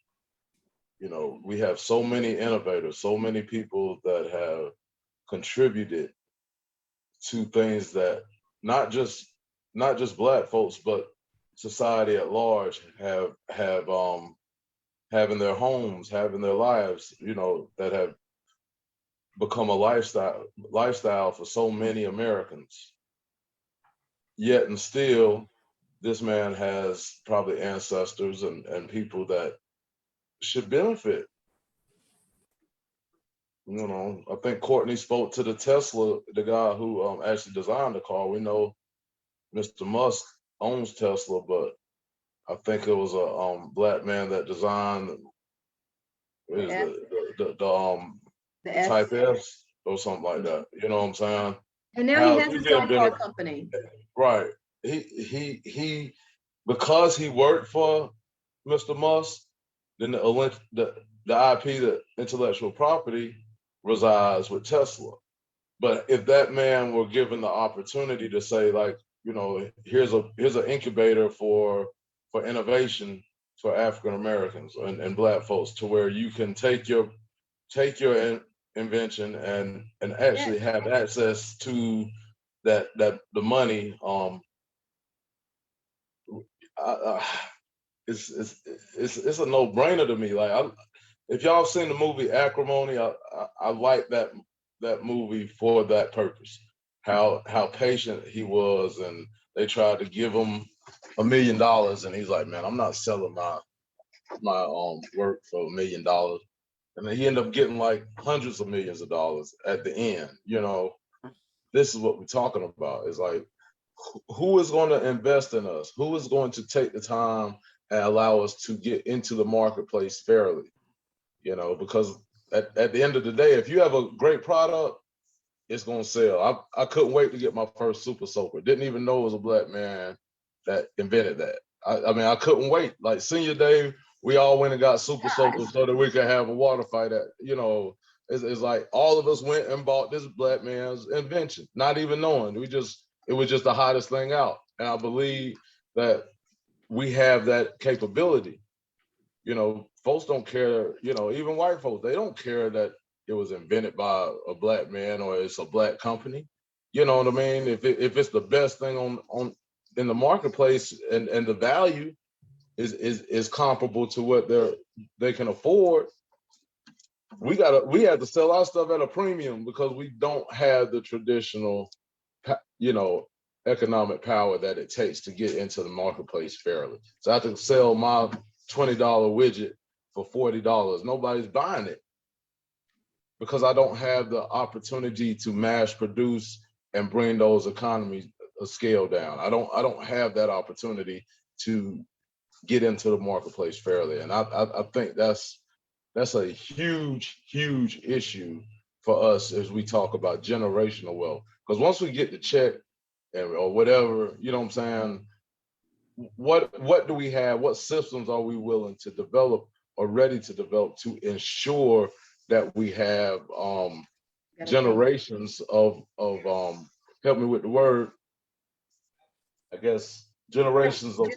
[SPEAKER 5] we have so many innovators, so many people that have contributed to things that not just Black folks, but society at large have in their homes, have in their lives, that have become a lifestyle for so many Americans. Yet and still, this man has probably ancestors and people that should benefit. I think Courtney spoke to the Tesla, the guy who actually designed the car. We know Mr. Musk owns Tesla, but I think it was a Black man that designed the Type S or something like that. You know what I'm saying?
[SPEAKER 4] And now he has his own car company.
[SPEAKER 5] Right. He because he worked for Mr. Musk, then the IP, the intellectual property, resides with Tesla. But if that man were given the opportunity to say, like, here's an incubator for innovation for African Americans and Black folks, to where you can take your invention and actually have access to that the money. It's a no-brainer to me. Like, if y'all seen the movie Acrimony, I like that movie for that purpose. How patient he was, and they tried to give him $1 million, and he's like, man, I'm not selling my work for $1 million. And then he ended up getting like hundreds of millions of dollars at the end. This is what we're talking about. It's like, who is going to invest in us? Who is going to take the time and allow us to get into the marketplace fairly? Because at the end of the day, if you have a great product, it's going to sell. I couldn't wait to get my first Super Soaker. Didn't even know it was a Black man that invented that. I mean, I couldn't wait. Like, senior day, we all went and got Super Soakers so that we could have a water fight. It's like all of us went and bought this Black man's invention, not even knowing. It was just the hottest thing out. And I believe that we have that capability. You know, folks don't care, you know, even white folks, they don't care that it was invented by a black man or it's a black company. You know what I mean? If it's the best thing on in the marketplace and the value is comparable to what they can afford, we have to sell our stuff at a premium because we don't have the traditional, you know, economic power that it takes to get into the marketplace fairly. So I have to sell my $20 widget for $40. Nobody's buying it because I don't have the opportunity to mass produce and bring those economies a scale down. I don't have that opportunity to get into the marketplace fairly. And I think that's a huge issue for us as we talk about generational wealth. Because once we get the check or whatever, you know what I'm saying, what do we have? What systems are we willing to develop or ready to develop to ensure that we have generations of help me with the word, I guess, generations of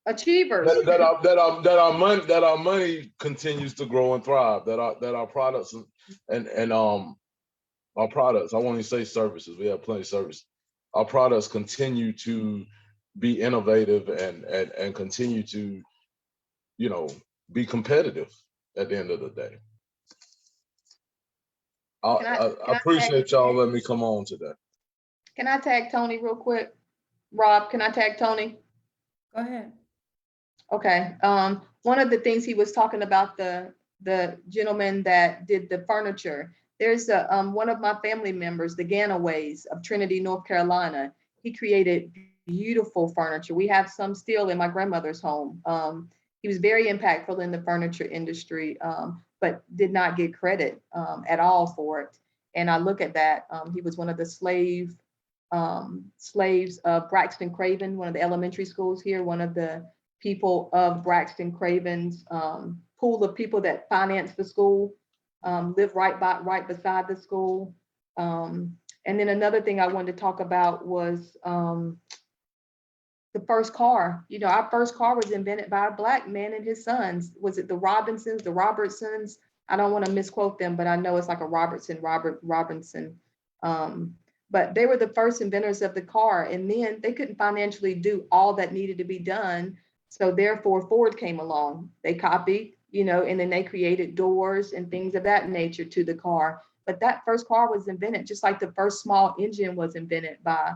[SPEAKER 4] Achievers.
[SPEAKER 5] that our money continues to grow and thrive, that our products and our products, I won't even say services, we have plenty of services, our products continue to be innovative and continue to, you know, be competitive at the end of the day. I appreciate y'all letting me come on today.
[SPEAKER 4] Can I tag Tony real quick? Rob, can I tag Tony?
[SPEAKER 3] Go ahead.
[SPEAKER 4] Okay. One of the things he was talking about, the gentleman that did the furniture. There's one of my family members, the Ganaways of Trinity, North Carolina. He created beautiful furniture. We have some still in my grandmother's home. He was very impactful in the furniture industry, but did not get credit at all for it. And I look at that. He was one of the slaves of Braxton Craven, one of the elementary schools here, one of the people of Braxton Craven's pool of people that financed the school, live right beside the school. And then another thing I wanted to talk about was the first car. You know, our first car was invented by a Black man and his sons. Was it the Robinsons, the Robertsons? I don't want to misquote them, but I know it's like a Robinson. But they were the first inventors of the car, and then they couldn't financially do all that needed to be done. So therefore Ford came along, they copied, you know, and then they created doors and things of that nature to the car. But that first car was invented just like the first small engine was invented by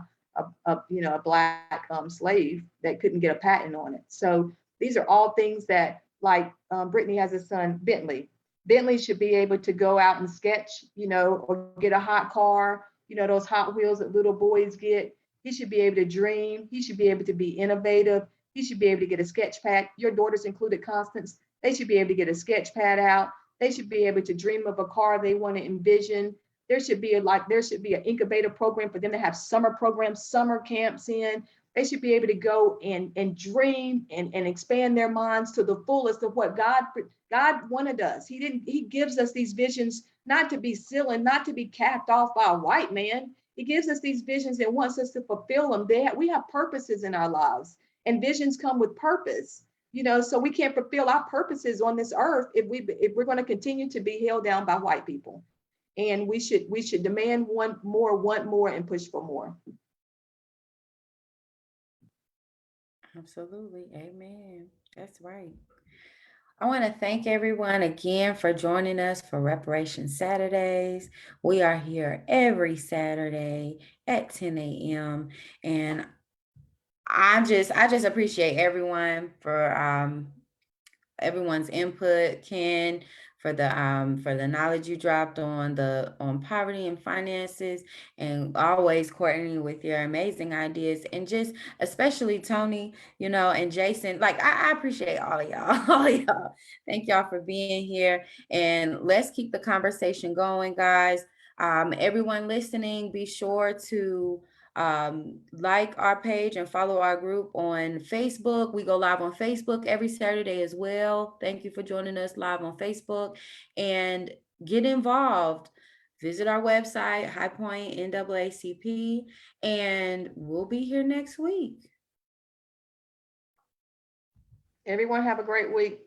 [SPEAKER 4] a Black slave that couldn't get a patent on it. So these are all things that, like Brittany has a son, Bentley. Bentley should be able to go out and sketch, you know, or get a hot car, you know, those Hot Wheels that little boys get. He should be able to dream. He should be able to be innovative. He should be able to get a sketch pad. Your daughters included, Constance. They should be able to get a sketch pad out. They should be able to dream of a car they want to envision. There should be an incubator program for them to have summer programs, summer camps in. They should be able to go and dream and expand their minds to the fullest of what God wanted us. He gives us these visions not to be silly, not to be capped off by a white man. He gives us these visions and wants us to fulfill them. We have purposes in our lives, and visions come with purpose. You know, so we can't fulfill our purposes on this earth if we're going to continue to be held down by white people. And we should demand want more, and push for more.
[SPEAKER 3] Absolutely. Amen. That's right. I want to thank everyone again for joining us for Reparations Saturdays. We are here every Saturday at 10 a.m. And I just appreciate everyone for everyone's input, Ken, for the knowledge you dropped on poverty and finances, and always Courtney with your amazing ideas, and just especially Tony, you know, and Jason. Like I appreciate all of y'all, all of y'all. Thank y'all for being here, and let's keep the conversation going, guys. Everyone listening, be sure to like our page and follow our group on Facebook. We go live on Facebook every Saturday as well. Thank you for joining us live on Facebook, and get involved. visit our website, High Point NAACP, and we'll be here next week.
[SPEAKER 4] Everyone have a great week.